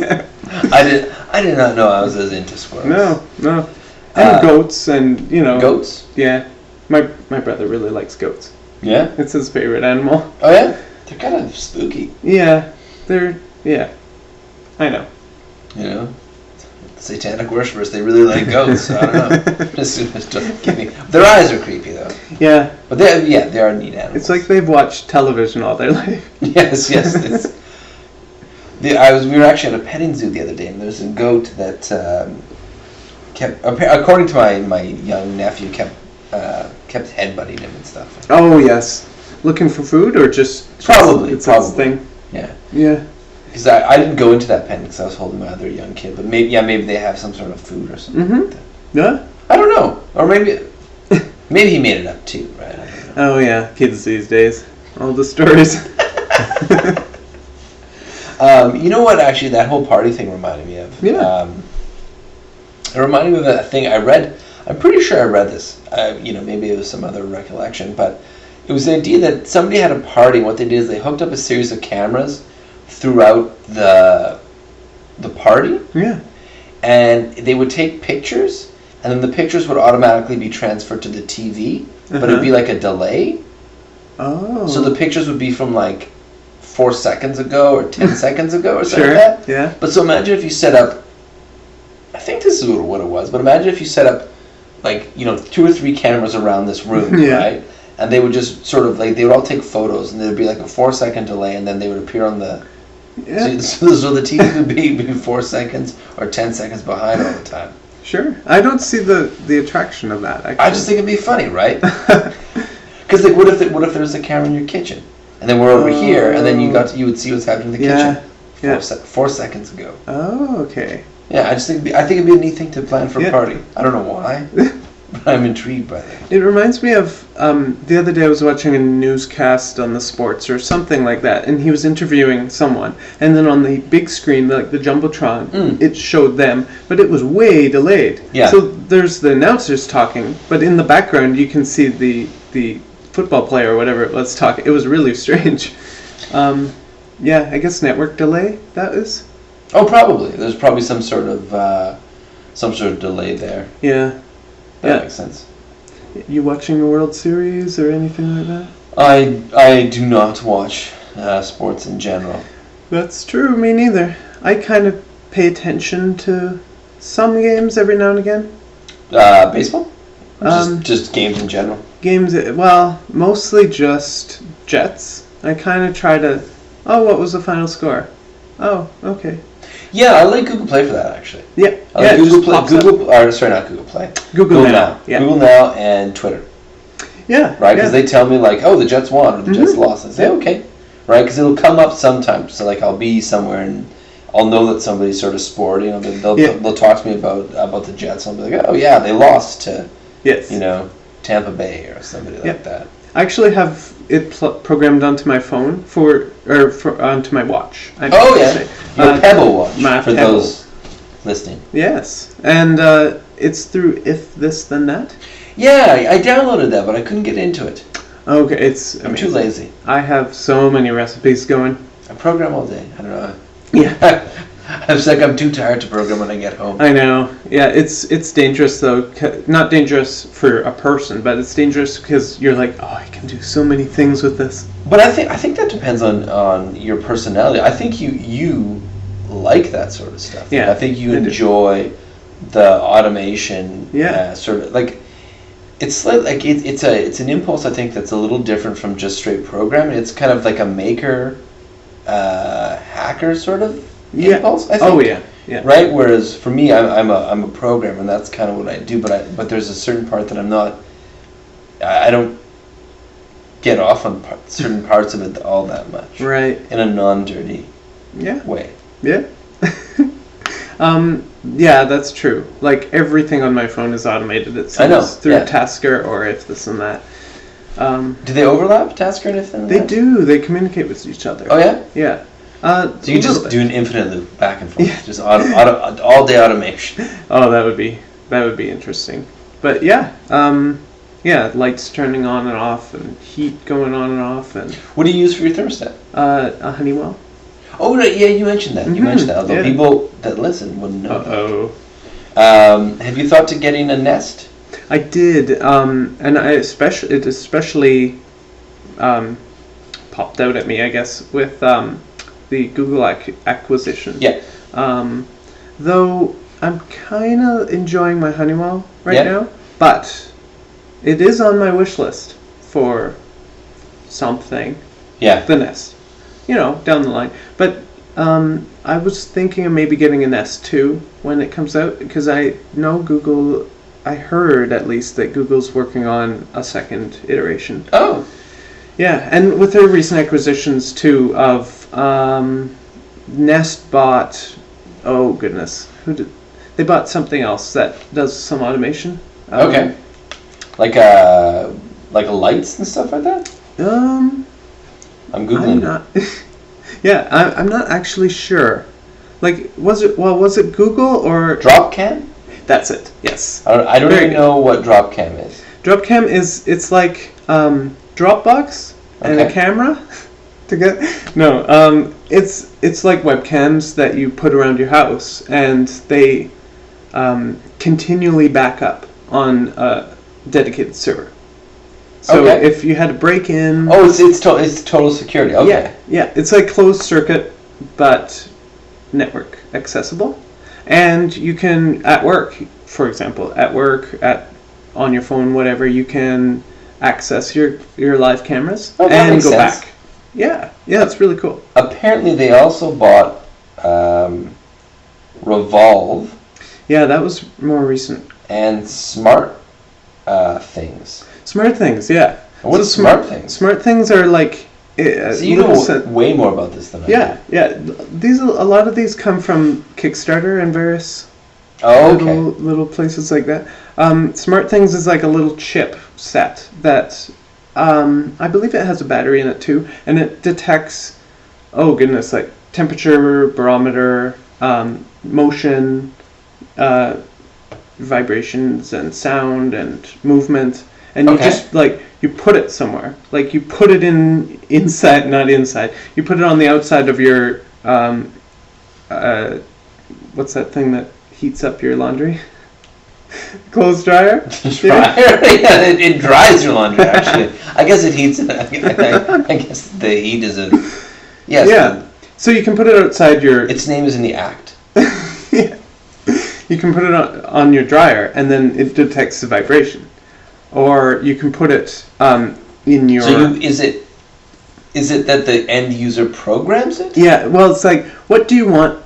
I did not know I was as into squirrels. No. And goats and, Goats? Yeah. My brother really likes goats. Yeah? It's his favorite animal. Oh yeah? They're kind of spooky. Yeah. I know. Satanic worshippers, they really like goats, so I don't know. Just kidding. Their eyes are creepy though. Yeah. But they are neat animals. It's like they've watched television all their life. Yes. We were actually at a petting zoo the other day, and there's a goat that kept, according to my young nephew, kept headbutting him and stuff. Oh yes. Looking for food or just probably its thing? Yeah. Because I didn't go into that pen because I was holding my other young kid, but maybe they have some sort of food or something like that. Yeah. I don't know, or maybe he made it up too, right? I don't know. Oh yeah, kids these days, all the stories. You know what? Actually, that whole party thing reminded me of. Yeah. It reminded me of that thing I read. I'm pretty sure I read this. Maybe it was some other recollection, but it was the idea that somebody had a party. And what they did is they hooked up a series of cameras throughout the party. Yeah. And they would take pictures, and then the pictures would automatically be transferred to the TV, but it would be like a delay. Oh. So the pictures would be from like 4 seconds ago or 10 seconds ago or something like that. Yeah. But so imagine if you set up, I think this is what it was, but imagine if you set up like, 2 or 3 cameras around this room, right? And they would just sort of like, they would all take photos, and there'd be like a 4-second delay, and then they would appear on the... Yeah. So the TV would be 4 seconds or 10 seconds behind all the time. Sure. I don't see the attraction of that, actually. I just think it'd be funny, right? Because like, what if there's a camera in your kitchen, and then we're over here, and then you would see what's happening in the kitchen 4 seconds ago. Oh, okay. Yeah, I think it'd be a neat thing to plan for a party. I don't know why, but I'm intrigued by that. It reminds me of the other day I was watching a newscast on the sports or something like that, and he was interviewing someone, and then on the big screen, like the Jumbotron, it showed them, but it was way delayed. Yeah. So there's the announcers talking, but in the background you can see the football player or whatever it was talking. It was really strange. I guess network delay, that is. Oh, probably. There's probably some sort of delay there. Yeah. That makes sense. You watching the World Series or anything like that? I do not watch sports in general. That's true, me neither. I kind of pay attention to some games every now and again. Baseball? Just games in general? Games, well, mostly just Jets. I kind of try to, what was the final score? Oh, okay. Yeah, I like Google Play for that, actually. Yeah. I like Google Play. Not Google Play. Google Now. Yeah. Google Now and Twitter. Yeah. Right? Because they tell me, like, the Jets won or the Jets lost. I say, okay. Right? Because it'll come up sometimes. So, like, I'll be somewhere and I'll know that somebody's sort of sporty. They'll talk to me about the Jets. And I'll be like, oh, yeah, they lost to, Tampa Bay or somebody like that. I actually have it programmed onto my phone onto my watch. Your Pebble watch for Pebble. those listening. Yes, and it's through If This Then That. Yeah, I downloaded that, but I couldn't get into it. Okay, I'm too lazy. I have so many recipes going. I program all day. I don't know. Yeah. It's like I'm too tired to program when I get home. I know. Yeah, it's dangerous though. Not dangerous for a person, but it's dangerous because you're like, I can do so many things with this. But I think that depends on your personality. I think you like that sort of stuff. Yeah, I think you enjoy the automation. Yeah. Sort of like it's like it's an impulse. I think that's a little different from just straight programming. It's kind of like a maker, hacker sort of. Impulse, I think. Oh yeah. Right. Whereas for me, I'm a programmer, and that's kind of what I do. But there's a certain part that I'm not. I don't get off on certain parts of it all that much. Right. In a non-dirty. Way. Yeah. Yeah, that's true. Like everything on my phone is automated. It seems through Tasker or If This and That. Do they overlap, Tasker and if then? They do. They communicate with each other. Oh yeah. Yeah. So you just do an infinite loop back and forth, Yeah. just all day automation. Oh, that would be interesting. But yeah, lights turning on and off, and heat going on and off, and What do you use for your thermostat? a Honeywell. Oh right, yeah, you mentioned that. You mentioned that. Although yeah. people that listen wouldn't know. Uh-oh. Have you thought to getting a Nest? I did, and it especially popped out at me, I guess, with the Google acquisition. Yeah. Though I'm kind of enjoying my Honeywell right now, but it is on my wish list for something. Yeah. The Nest, down the line. But I was thinking of maybe getting a Nest 2 when it comes out, because I know Google. I heard at least that Google's working on a second iteration. Oh. Yeah, and with their recent acquisitions too of Nest bought. Oh goodness, they bought something else that does some automation. Okay. Like lights and stuff like that. I'm googling. I'm not. Yeah, I'm not actually sure. Like, was it Google or Dropcam? That's it. Yes. I don't even know what Dropcam is. Dropcam it's like Dropbox and a camera to get. No, it's like webcams that you put around your house, and they continually back up on a dedicated server. So if you had a break in. Oh, it's total security. Okay. Yeah. It's like closed circuit, but network accessible. And you can, at work, for example, on your phone, whatever, you can access your live cameras and go back. Yeah, it's really cool. Apparently, they also bought Revolve. Yeah, that was more recent. And Smart Things. Smart Things, yeah. What's Smart Things? Smart Things are like. So you know way more about this than I do. Yeah. A lot of these come from Kickstarter and various little places like that. Smart Things is like a little chip set that I believe it has a battery in it too, and it detects, like temperature, barometer, motion, vibrations, and sound and movement, and you just you put it somewhere. Like you put it not inside. You put it on the outside of your what's that thing that heats up your laundry? Clothes dryer? Yeah, it dries your laundry actually. I guess it heats it. I guess the heat is a yes. Yeah. So you can put it outside your. Its name is in the act. Yeah. You can put it on your dryer, and then it detects the vibration. Or you can put it in your. So is it that the end user programs it? Yeah. Well, it's like, what do you want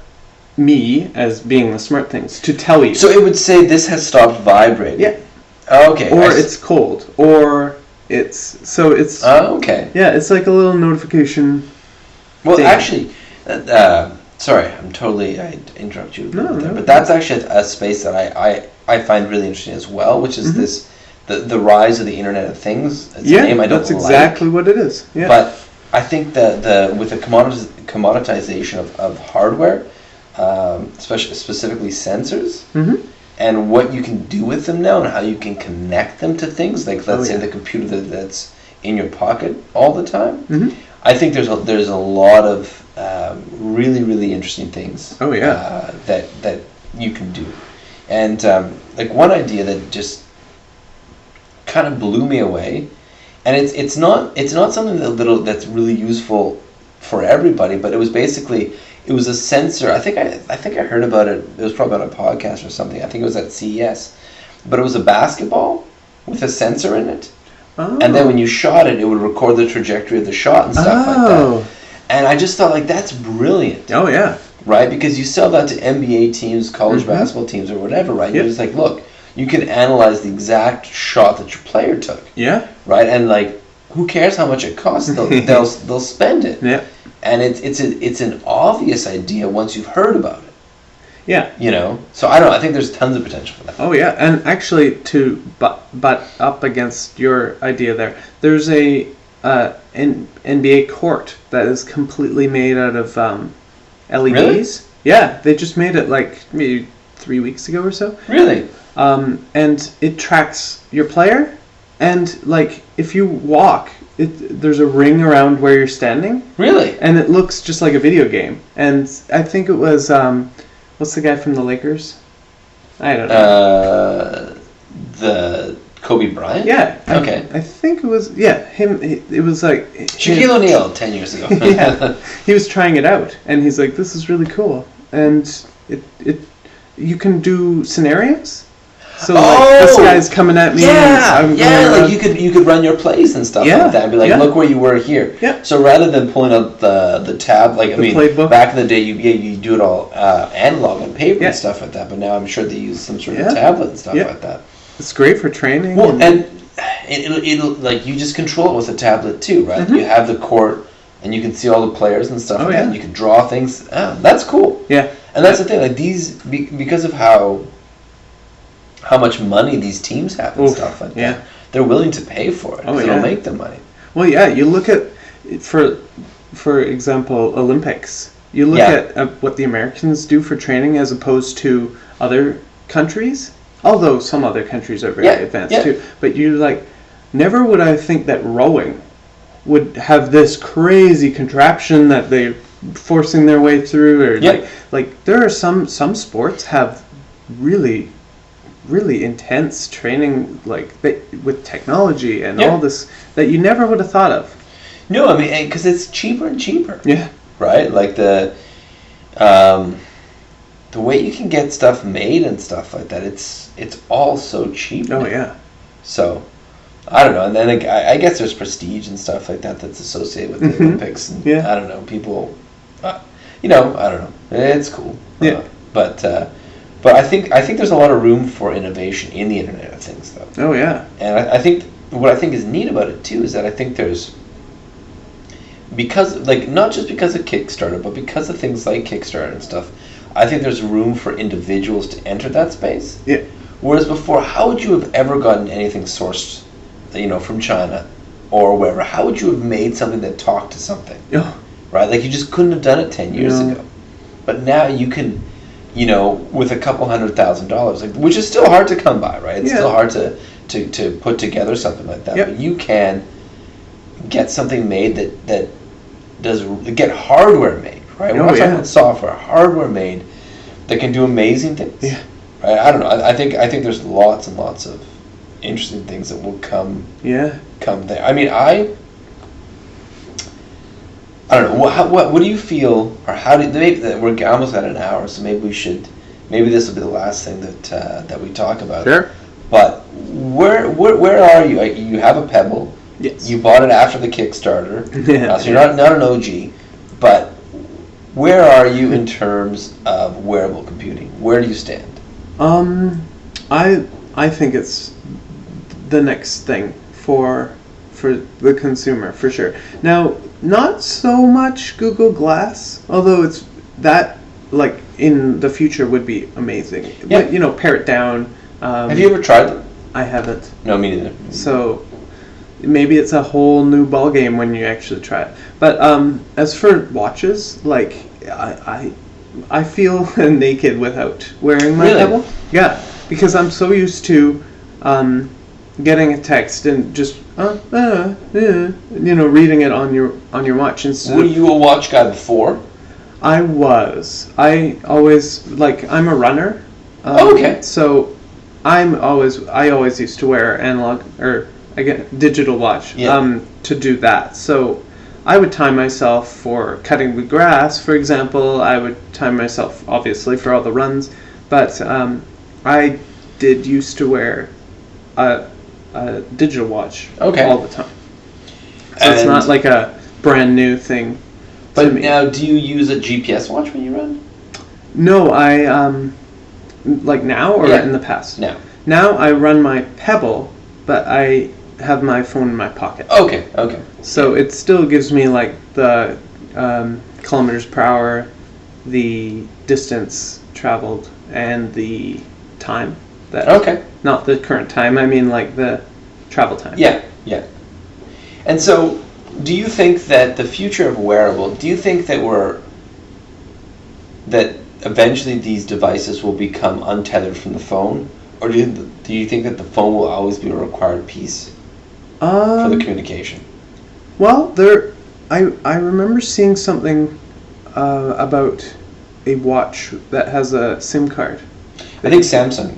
me, as being the Smart Things, to tell you? So it would say this has stopped vibrating. Yeah. Okay. Or it's cold. Or it's Oh, okay. Yeah, it's like a little notification. Well, thing. actually, sorry, I interrupt you. No. But that's actually a space that I find really interesting as well, which is this the rise of the Internet of Things. It's a name I don't that's exactly what it is. Yeah. But I think that with the commoditization of hardware, specifically sensors, and what you can do with them now, and how you can connect them to things, like let's say the computer that's in your pocket all the time. I think there's a lot of really, really interesting things. That you can do, and like one idea that just kind of blew me away, and it's not something that's really useful for everybody, but it was a sensor. I think I heard about it. It was probably on a podcast or something. I think it was at CES, but it was a basketball with a sensor in it. Oh. And then when you shot it, it would record the trajectory of the shot and stuff like that. And I just thought, like, that's brilliant. Oh, yeah. Right? Because you sell that to NBA teams, college basketball teams, or whatever, right? You're just like, look, you can analyze the exact shot that your player took. Yeah. Right? And, like, who cares how much it costs? They'll spend it. Yeah. And it's an obvious idea once you've heard about it. Yeah. You know? So I don't know. I think there's tons of potential for that. Oh, yeah. And actually, to butt up against your idea there's a NBA court that is completely made out of LEDs. Really? Yeah, they just made it like maybe 3 weeks ago or so. Really? And it tracks your player, and like if you walk, there's a ring around where you're standing. Really? And it looks just like a video game. And I think it was what's the guy from the Lakers? I don't know. The Kobe Bryant? Yeah. Okay. I think it was him. It was like Shaquille O'Neal 10 years ago. Yeah. He was trying it out, and he's like, "This is really cool." And it you can do scenarios. So like this guy's coming at me. Yeah, and I'm yeah. going Like you could run your plays and stuff like that, and be like, look where you were here. Yeah. So rather than pulling out the tab, like playbook. back in the day, you do it all analog and paper and stuff like that. But now I'm sure they use some sort of tablet and stuff like that. It's great for training. Well, and it'll like you just control it with a tablet too, right? Mm-hmm. You have the court, and you can see all the players and stuff like that. And you can draw things. That's cool. Yeah. And that's the thing, like these, because of how much money these teams have and stuff like that, they're willing to pay for it. It'll make them money. Well, yeah, you look at, for example, Olympics. You look at what the Americans do for training as opposed to other countries. Although some other countries are very advanced too. But you never would I think that rowing would have this crazy contraption that they're forcing their way through, or like there are some sports have really intense training with technology and all this that you never would have thought of. No, I mean, because it's cheaper and cheaper. Yeah. Right? Like the way you can get stuff made and stuff like that, it's all so cheap. Oh, yeah. So I don't know, and then I guess there's prestige and stuff like that that's associated with the Olympics, and I don't know, people, I don't know, it's cool. Yeah. But I think there's a lot of room for innovation in the Internet of Things, though. Oh yeah. And I think what I think is neat about it too is that I think there's, because not just because of Kickstarter, but because of things like Kickstarter and stuff, I think there's room for individuals to enter that space. Yeah. Whereas before, how would you have ever gotten anything sourced, from China or wherever? How would you have made something that talked to something? Oh. Right? Like you just couldn't have done it 10 years ago. But now you can, with a couple $100,000, which is still hard to come by, right? It's still hard to put together something like that. Yep. But you can get something made that does get hardware made, right? We're not talking about software, hardware made that can do amazing things. Yeah. Right? I don't know. I think there's lots and lots of interesting things that will come there. I mean, I don't know. What do you feel, or how do we're almost at an hour, so maybe this will be the last thing that we talk about. Sure. But where are you? You have a Pebble. Yes. You bought it after the Kickstarter. So you're not an OG, but where are you in terms of wearable computing? Where do you stand? I think it's the next thing for the consumer, for sure. Now, not so much Google Glass, although it's that, in the future would be amazing. Yeah. But, pare it down. Have you ever tried them? I haven't. No, me neither. So maybe it's a whole new ballgame when you actually try it. But as for watches, I feel naked without wearing my Pebble. Yeah, because I'm so used to getting a text and just reading it on your watch instead. Were you a watch guy before? I was. I always I'm a runner. Okay. So I always used to wear analog or digital watch to do that. So I would time myself for cutting the grass, for example. I would time myself, obviously, for all the runs. But I did used to wear a digital watch all the time. So it's not like a brand new thing to me. But now, do you use a GPS watch when you run? No, I now or in the past? Now. Now I run my Pebble, but I have my phone in my pocket. Okay. So it still gives me the kilometers per hour, the distance traveled and the time. Okay. Not the current time. I mean, like the travel time. Yeah. And so, do you think that the future of wearable? Do you think that that eventually these devices will become untethered from the phone, or do you think that the phone will always be a required piece for the communication? Well, I remember seeing something about a watch that has a SIM card. I think Samsung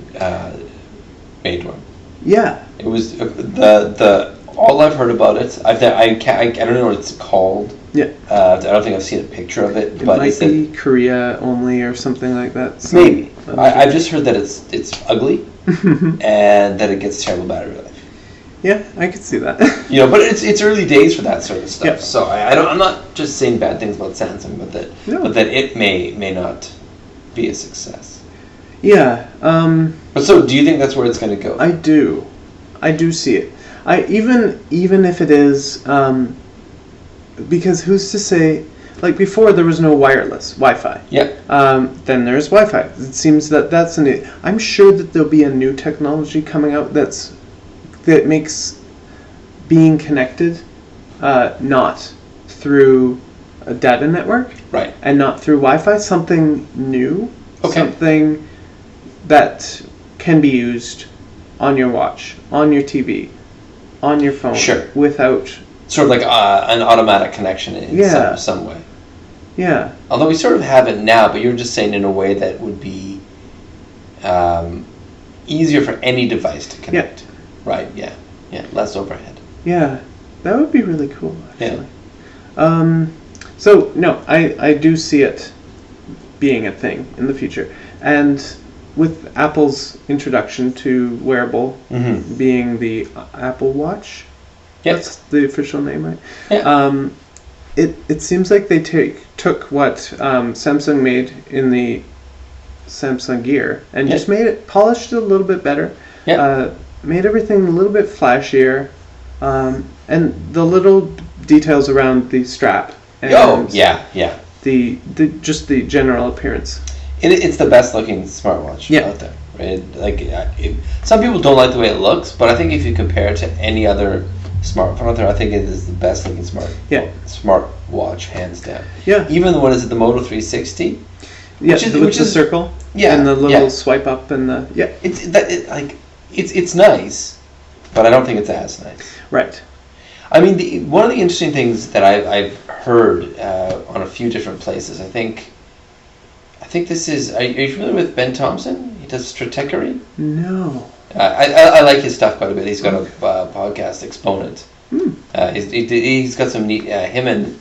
made one. Yeah. It was the all I've heard about it. I don't know what it's called. Yeah. I don't think I've seen a picture of it. It but might be Korea only or something like that. So maybe. I've just heard that it's ugly and that it gets terrible battery life. Yeah, I could see that. But it's early days for that sort of stuff. Yeah. So I'm not just saying bad things about Samsung, but that it may not be a success. Yeah. But so, do you think that's where it's going to go? I do see it. Even if it is, because who's to say? Like before, there was no wireless Wi-Fi. Yeah. Then there's Wi-Fi. It seems that's I'm sure that there'll be a new technology coming out that makes being connected not through a data network, right, and not through Wi-Fi. Something new. Okay. Something that can be used on your watch, on your TV, on your phone. Sure. Without sort of like an automatic connection in some way. Yeah. Although we sort of have it now, but you're just saying in a way that would be easier for any device to connect. Yeah. Right, yeah. Less overhead. Yeah. That would be really cool, actually. Yeah. So, no, I do see it being a thing in the future. And with Apple's introduction to wearable being the Apple Watch, that's the official name, right? Yeah. It seems like they took what Samsung made in the Samsung Gear and just polished it a little bit better. Yeah. Made everything a little bit flashier, and the little details around the strap. And just the general appearance. It's the best looking smartwatch out there. Right? Some people don't like the way it looks, but I think if you compare it to any other smartphone out there, I think it is the best looking smartwatch, hands down. Yeah. Even the Moto 360. Yeah, which is the circle. Yeah. And the little swipe up and the It's nice, but I don't think it's as nice. Right. I mean, one of the interesting things that I've heard on a few different places, I think this is. Are you familiar with Ben Thompson? He does stratechery. No. I like his stuff quite a bit. He's got a podcast, Exponent. He's got some neat. Him and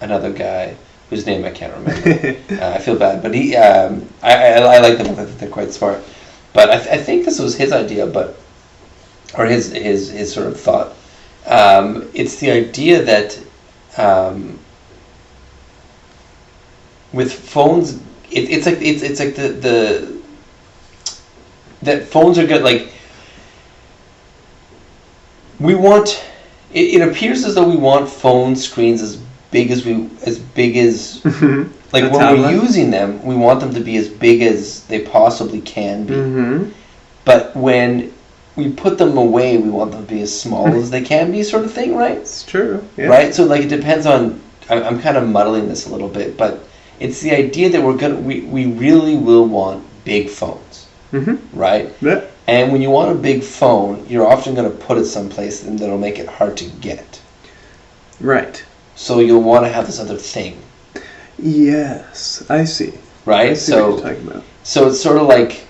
another guy whose name I can't remember. I feel bad, but I like them. I think they're quite smart. But I think this was his idea, or his sort of thought. It's the idea that with phones, it's like that phones are good. Like we want. It appears as though we want phone screens as big as like when we're using them, we want them to be as big as they possibly can be. Mm-hmm. But when we put them away, we want them to be as small as they can be, sort of thing, right? It's true. Yeah. Right? So, like, it depends on... I'm kind of muddling this a little bit, but it's the idea that we really will want big phones, right? Yeah. And when you want a big phone, you're often going to put it someplace that'll make it hard to get. Right. So you'll want to have this other thing. Yes, I see. Right? I see what you're talking about. So it's sort of like...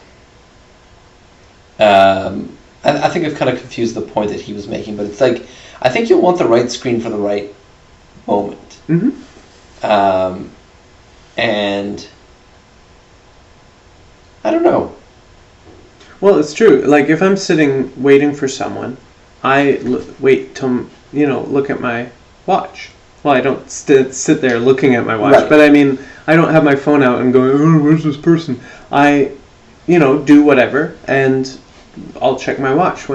I think I've kind of confused the point that he was making, but it's like, I think you'll want the right screen for the right moment. Mm-hmm. And I don't know. Well, it's true. Like, if I'm sitting waiting for someone, I wait till, look at my watch. Well, I don't sit there looking at my watch, right. But I mean, I don't have my phone out and going, oh, where's this person? I, do whatever, and I'll check my watch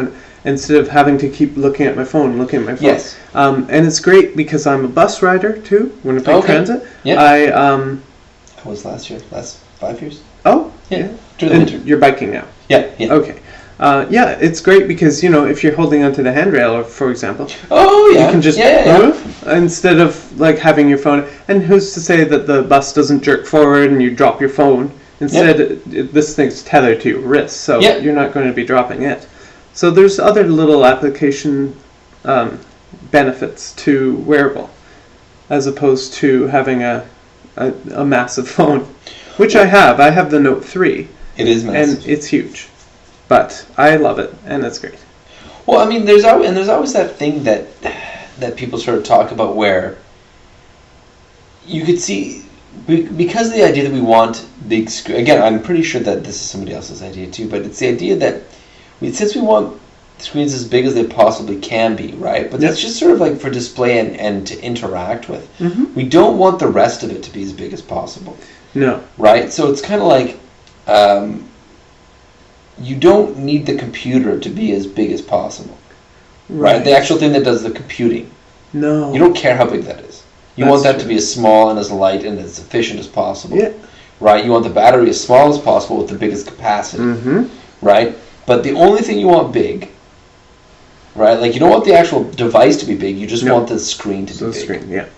instead of having to keep looking at my phone. Yes. And it's great because I'm a bus rider too. Winnipeg Transit. Yeah. I was last 5 years. Oh, Yeah. During the winter. You're biking now? Yeah. Okay. It's great because, if you're holding onto the handrail, or for example, you can just move instead of like having your phone. And who's to say that the bus doesn't jerk forward and you drop your phone? Instead, this thing's tethered to your wrist, so you're not going to be dropping it. So there's other little application benefits to wearable, as opposed to having a massive phone, which I have. I have the Note 3. It is massive. And it's huge. But I love it, and it's great. Well, I mean, there's always that thing that people sort of talk about where you could see, because of the idea that we want big screen. Again, I'm pretty sure that this is somebody else's idea too, but it's the idea that since we want screens as big as they possibly can be, right? But that's just sort of like for display and to interact with. Mm-hmm. We don't want the rest of it to be as big as possible. No. Right? So it's kind of like you don't need the computer to be as big as possible. Right? The actual thing that does the computing. No. You don't care how big that is. You want that to be as small and as light and as efficient as possible. Yeah. Right? You want the battery as small as possible with the biggest capacity. Mm-hmm. Right? But the only thing you want big, right? Like, you don't want the actual device to be big. You just want the screen to be big. The screen, yeah.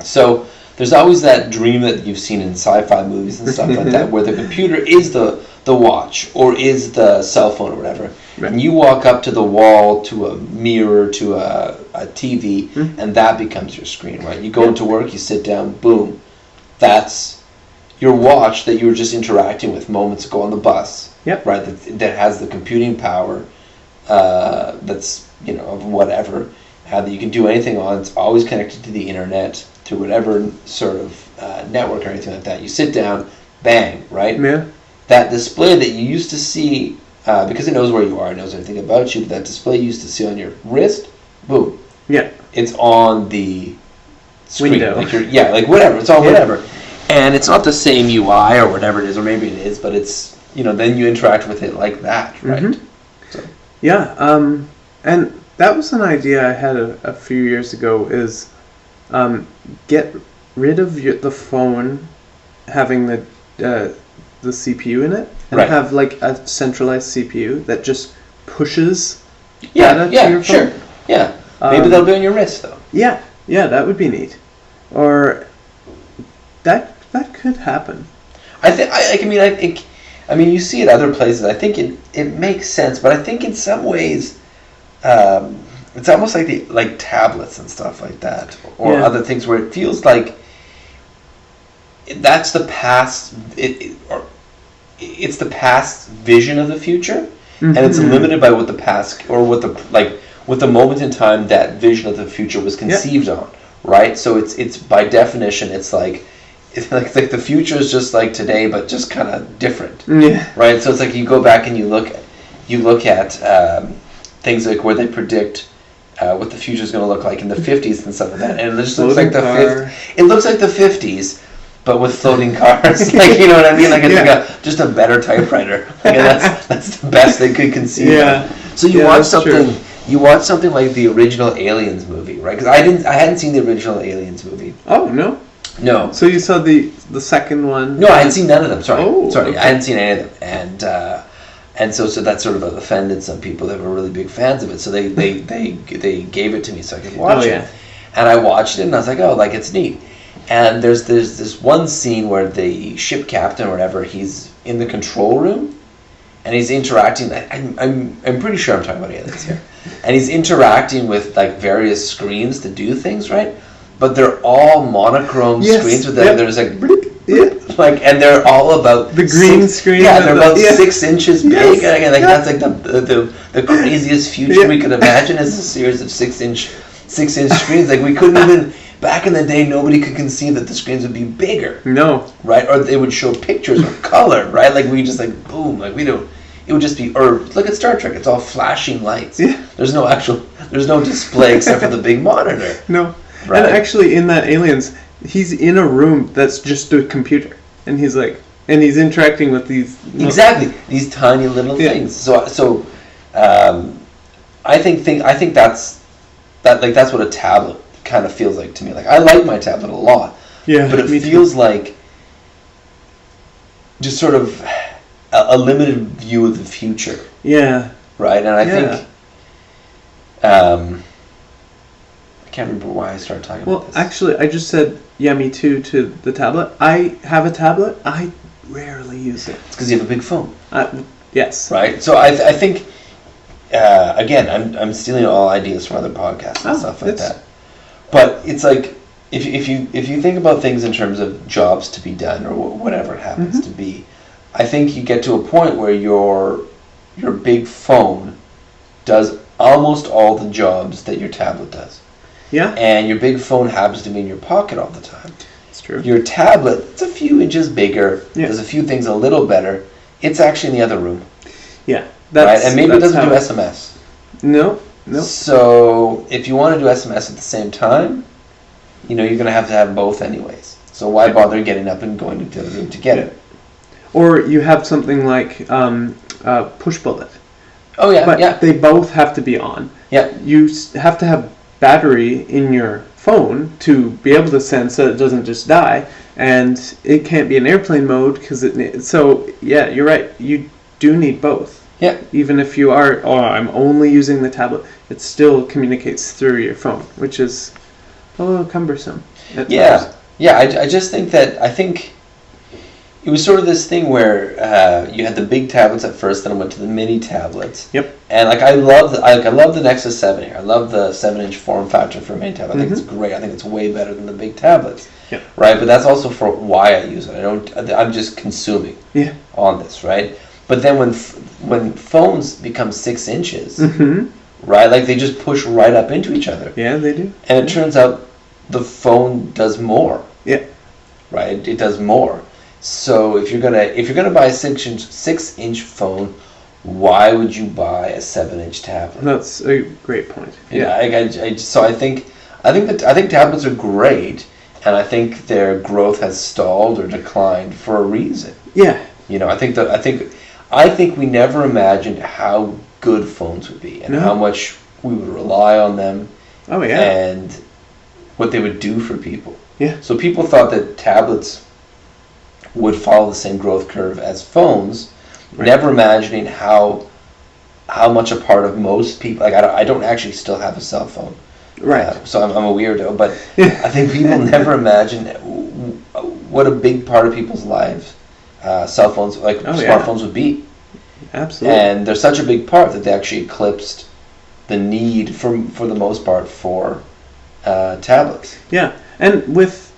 So there's always that dream that you've seen in sci-fi movies and stuff like that, where the computer is the watch or is the cell phone or whatever. Right. And you walk up to the wall, to a mirror, to a TV, and that becomes your screen, right? You go into work, you sit down, boom. That's your watch that you were just interacting with moments ago on the bus. Yep. Right? That has the computing power that's, of whatever, that you can do anything on. It's always connected to the internet, through whatever sort of network or anything like that. You sit down, bang, right? Yeah. That display that you used to see, because it knows where you are, it knows everything about you, but that display you used to see on your wrist, boom. Yeah. It's on the screen. Window. Like whatever. It's on whatever. And it's not the same UI or whatever it is, or maybe it is, but it's, then you interact with it like that, right? Mm-hmm. So. Yeah, and that was an idea I had a few years ago, is get rid of the phone having the CPU in it, and have like a centralized CPU that just pushes data to your phone. Sure. Yeah, maybe that'll be on your wrist though. Yeah, that would be neat. Or that could happen. I mean, you see it other places. I think it makes sense, but I think in some ways, it's almost like tablets and stuff like that, or other things where it feels like that's the past. It's the past vision of the future, and it's limited by what the past or what the moment in time that vision of the future was conceived on. Right. So it's by definition, it's like the future is just like today, but just kind of different. Yeah. Right. So it's like you go back and you look at things like where they predict what the future is going to look like in the 50s and stuff like that, and it just looks like it looks like the 50s, but with floating cars. Like, you know what I mean? Like, it's just a better typewriter. Like, that's the best they could conceive of. So you watch something. True. You watch something like the original Aliens movie, right? Because I hadn't seen the original Aliens movie. Oh no. No. So you saw the second one? No, I hadn't seen none of them. Sorry. Okay. I hadn't seen any of them, and so that sort of offended some people that were really big fans of it. So they gave it to me so I could watch it, and I watched it and I was like, oh, like, it's neat. And there's this one scene where the ship captain or whatever, he's in the control room, and he's interacting. I'm pretty sure I'm talking about Aliens here, and he's interacting with like various screens to do things, right? But they're all monochrome screens with them. There's like, and they're all about the green screen. Yeah, they're about 6 inches big. And that's like the craziest future we could imagine, is a series of 6 inch screens. Like, we couldn't even, back in the day, nobody could conceive that the screens would be bigger. No. Right? Or they would show pictures or color, right? Like, we just like, boom, like, we don't. It would just be, or look at Star Trek. It's all flashing lights. Yeah. There's no display except for the big monitor. No. Right. And actually, in that Aliens, he's in a room that's just a computer, and he's interacting with these these tiny little things. So I think that's what a tablet kind of feels like to me. Like, I like my tablet a lot, but it feels like just sort of a limited view of the future. Yeah. Right? And I think I can't remember why I started talking about this. Well, actually, I just said, yeah, me too, to the tablet. I have a tablet. I rarely use it. It's because you have a big phone. Yes. Right? So I think, again, I'm stealing all ideas from other podcasts and stuff like that. But it's like, if you think about things in terms of jobs to be done or whatever it happens to be, I think you get to a point where your big phone does almost all the jobs that your tablet does. Yeah. And your big phone happens to be in your pocket all the time. It's true. Your tablet, it's a few inches bigger. Yeah. There's a few things a little better. It's actually in the other room. Yeah. Right? And maybe it doesn't do SMS. No. So if you want to do SMS at the same time, you're going to have both anyways. So why bother getting up and going to the other room to get it? Or you have something like push bullet. Oh, yeah. But they both have to be on. Yeah. You have to have battery in your phone to be able to send so it doesn't just die. And it can't be in airplane mode because you're right. You do need both. Yeah. Even if you are, I'm only using the tablet, it still communicates through your phone, which is a little cumbersome. Yeah. I just think it was sort of this thing where you had the big tablets at first, then I went to the mini tablets. Yep. And I love the Nexus 7 here. I love the 7-inch form factor for a mini tablet. I think it's great. I think it's way better than the big tablets. Yep. Right? But that's also for why I use it. I'm just consuming on this, right? But then when phones become 6 inches, right? Like they just push right up into each other. Yeah, they do. And it turns out the phone does more. Yeah. Right? It does more. So if you're gonna buy a 6-inch phone, why would you buy a 7-inch tablet? That's a great point. So I think tablets are great, and I think their growth has stalled or declined for a reason. Yeah. I think we never imagined how good phones would be and how much we would rely on them. Oh yeah. And what they would do for people. Yeah. So people thought that tablets would follow the same growth curve as phones, never imagining how much a part of most people. Like I don't actually still have a cell phone, right? So I'm a weirdo, but I think people never imagine what a big part of people's lives cell phones, like smartphones, would be. Absolutely. And they're such a big part that they actually eclipsed the need for the most part for tablets. Yeah, and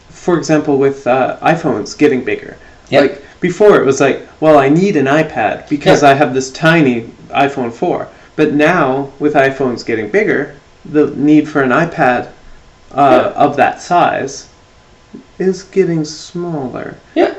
for example, with iPhones getting bigger. Yeah. Like before it was like, well, I need an iPad because I have this tiny iPhone 4. But now with iPhones getting bigger, the need for an iPad of that size is getting smaller. Yeah.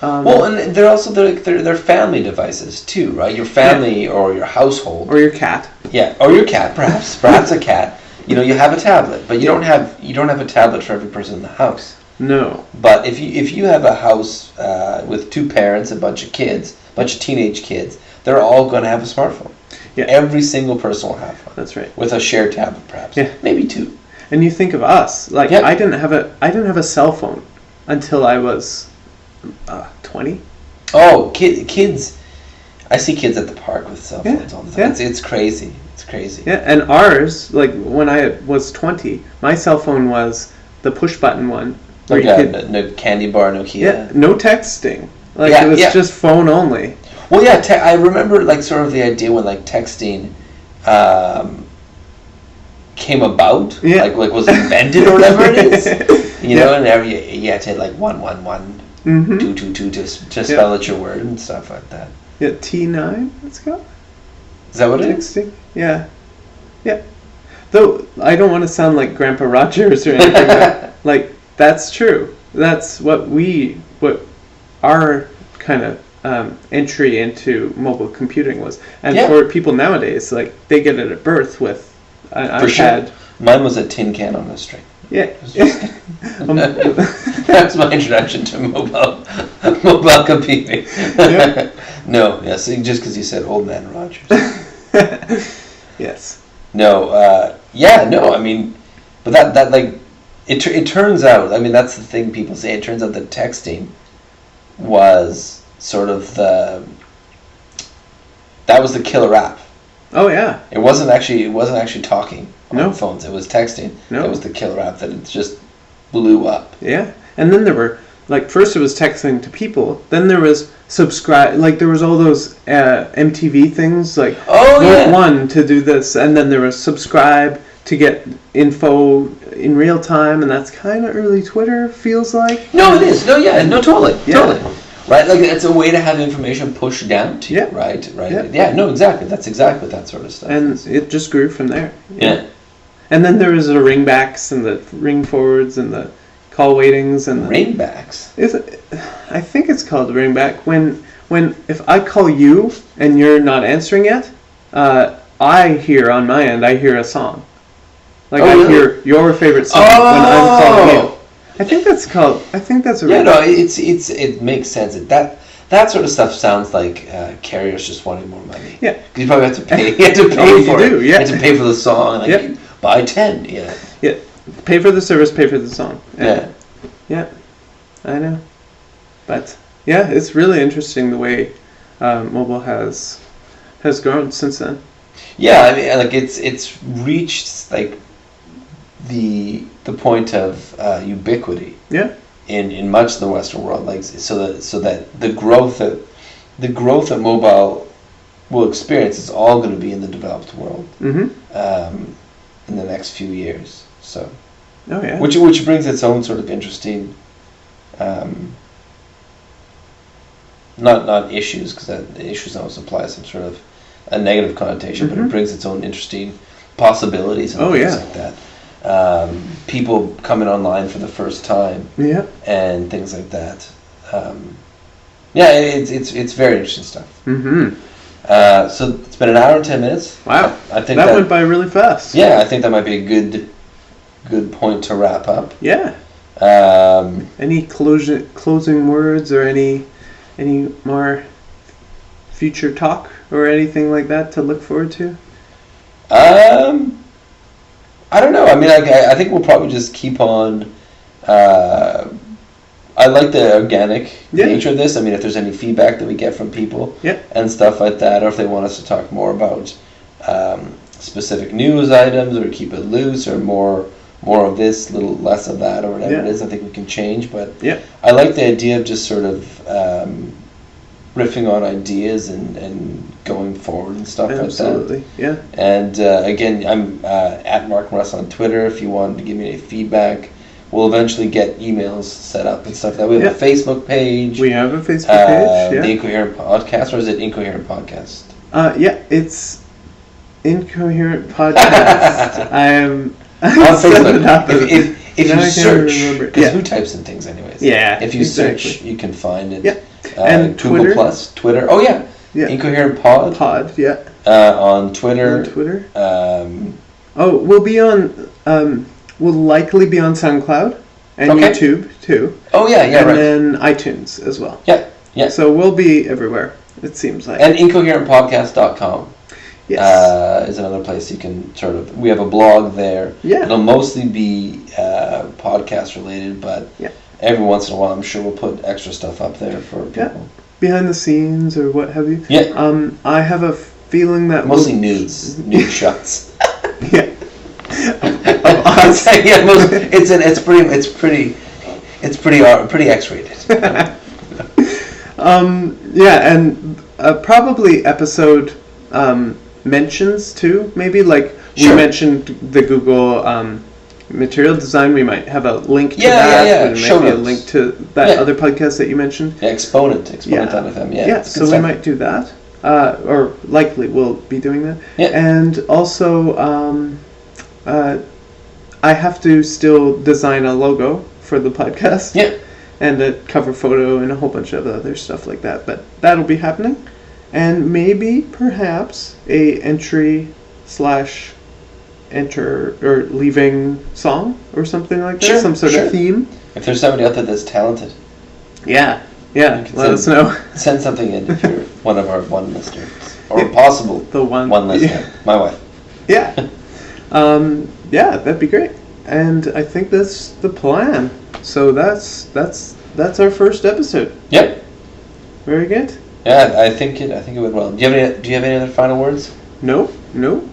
Well, and they're also they're family devices too, right? Your family or your household or your cat. Yeah, or your cat, perhaps a cat. You have a tablet, but you don't have a tablet for every person in the house. No. But if you have a house with 2 parents, a bunch of teenage kids, they're all going to have a smartphone. Yeah. Every single person will have one. That's right. With a shared tablet, perhaps. Yeah. Maybe 2. And you think of us, like I didn't have a cell phone until I was 20. Oh, kids! I see kids at the park with cell phones all the time. It's crazy. It's crazy. Yeah, and ours, like when I was 20, my cell phone was the push button one. Like a candy bar Nokia. Yeah, no texting. Like it was just phone only. Well, I remember like sort of the idea when like texting came about. Yeah. Like was invented or whatever it is. You know, and you had to hit like 111. 222 to spell out your word and stuff like that. Yeah, T9, let's go. Is that what it is? Texting? Yeah. Though I don't want to sound like Grandpa Rogers or anything, but like that's true. That's what our kind of entry into mobile computing was. And for people nowadays, like they get it at birth with an iPad. Sure. Mine was a tin can on a string. Yeah. That's my introduction to mobile computing. So just because you said old man Rogers. Yes. I mean, but that like, it turns out, I mean, that's the thing people say, it turns out that texting was sort of that was the killer app. Oh yeah. It wasn't actually talking on No. phones. It was texting. No. That was the killer app that it just blew up. Yeah. And then there were, like, first it was texting to people. Then there was subscribe. Like, there was all those MTV things, like, vote 1 to do this. And then there was subscribe to get info in real time. And that's kind of early Twitter, feels like. No, it is. No, yeah. No, totally. Yeah. Totally. Right? Like, it's a way to have information pushed down to you. Yeah. Right? Yeah. Yeah, no, exactly. That's exactly that sort of stuff. And it just grew from there. Yeah. And then there was the ringbacks and the ring forwards and the call waitings and the Ringbacks. Is it? I think it's called the ringback. When if I call you and you're not answering yet, I hear on my end, I hear a song. Like, I hear your favorite song when I'm calling you. I think that's called. I think that's a. Yeah, no, it makes sense. That sort of stuff sounds like carriers just wanting more money. Yeah, because you probably have to pay. You have to pay for it. Yeah. You have to pay for the song. Like, Yep. buy 10. Yeah. Yeah. Pay for the service, pay for the song. Yeah. Yeah. I know. But yeah, it's really interesting the way mobile has grown since then. Yeah, I mean, like it's reached like the point of ubiquity. Yeah. In much of the Western world, like so that the growth that mobile will experience is all going to be in the developed world. Mm-hmm. In the next few years. So. Oh yeah. Which brings its own sort of interesting. Not issues, because issues always imply some sort of a negative connotation, but it brings its own interesting possibilities and things like that. People coming online for the first time, and things like that. It's very interesting stuff. Mm-hmm. So it's been an hour and 10 minutes. Wow, I think that went by really fast. Yeah, I think that might be a good point to wrap up. Yeah. Any closing words or any more future talk or anything like that to look forward to? I don't know. I mean, I think we'll probably just keep on. I like the organic nature of this. I mean, if there's any feedback that we get from people and stuff like that, or if they want us to talk more about specific news items, or keep it loose, or more of this, little less of that, or whatever it is, I think we can change. But I like the idea of just sort of riffing on ideas and going forward and stuff like that. Absolutely, yeah. And again, I'm at Mark Russ on Twitter if you want to give me any feedback. We'll eventually get emails set up and stuff. That we have a Facebook page. We have a Facebook page. The Incoherent Podcast, or is it Incoherent Podcast? It's Incoherent Podcast. I am on Facebook. If you I search, remember. because who types in things anyways? Yeah. If you search, you can find it. Yeah. And Google Twitter. Plus, Twitter. Oh yeah. Incoherent Pod. On Twitter. We'll be on. We'll likely be on SoundCloud and YouTube too. Oh yeah, and then iTunes as well. Yeah. So we'll be everywhere. It seems like. And incoherentpodcast.com. Yes. Is another place you can sort of. We have a blog there. Yeah. It'll mostly be podcast related, but every once in a while, I'm sure we'll put extra stuff up there for people. Yeah. Behind the scenes or what have you. Yeah. I have a feeling that mostly nude shots. Yeah. Of us. Yeah. It's pretty X-rated. And probably episode mentions too. Maybe like we mentioned the Google material design. We might have a link to that. And maybe a link to that other podcast that you mentioned. Yeah, Exponent.fm. Yeah. So we might do that, or likely we'll be doing that. Yeah. And also, I have to still design a logo for the podcast. Yeah. And a cover photo and a whole bunch of other stuff like that. But that'll be happening. And maybe, perhaps, a enter or leaving song or something like that. Some sort of theme. If there's somebody out there that's talented. Yeah. Let us know. Send something in if you're one of our one listeners. Or possible one listener. My wife. Yeah. That'd be great. And I think that's the plan. So that's our first episode. Yep. Very good. Yeah, I think it went well. Do you have any other final words? No,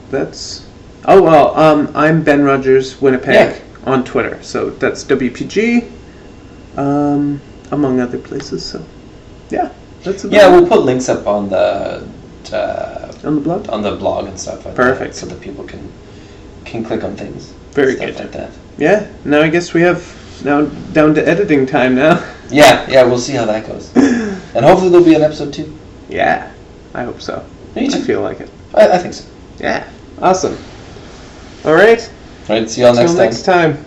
that's... Oh, well, I'm Ben Rogers Winnipeg on Twitter. So that's WPG, among other places. So, yeah, that's about it. We'll put links up on the... on the blog? On the blog and stuff like Perfect. that. So that people can click on things. Very stuff good. like that. Yeah, now I guess we have now down to editing time now. Yeah, we'll see how that goes. And hopefully there'll be an episode 2. Yeah, I hope so. Me too. I feel like it. I think so. Yeah, awesome. All right. All right, see y'all next time. Till next time.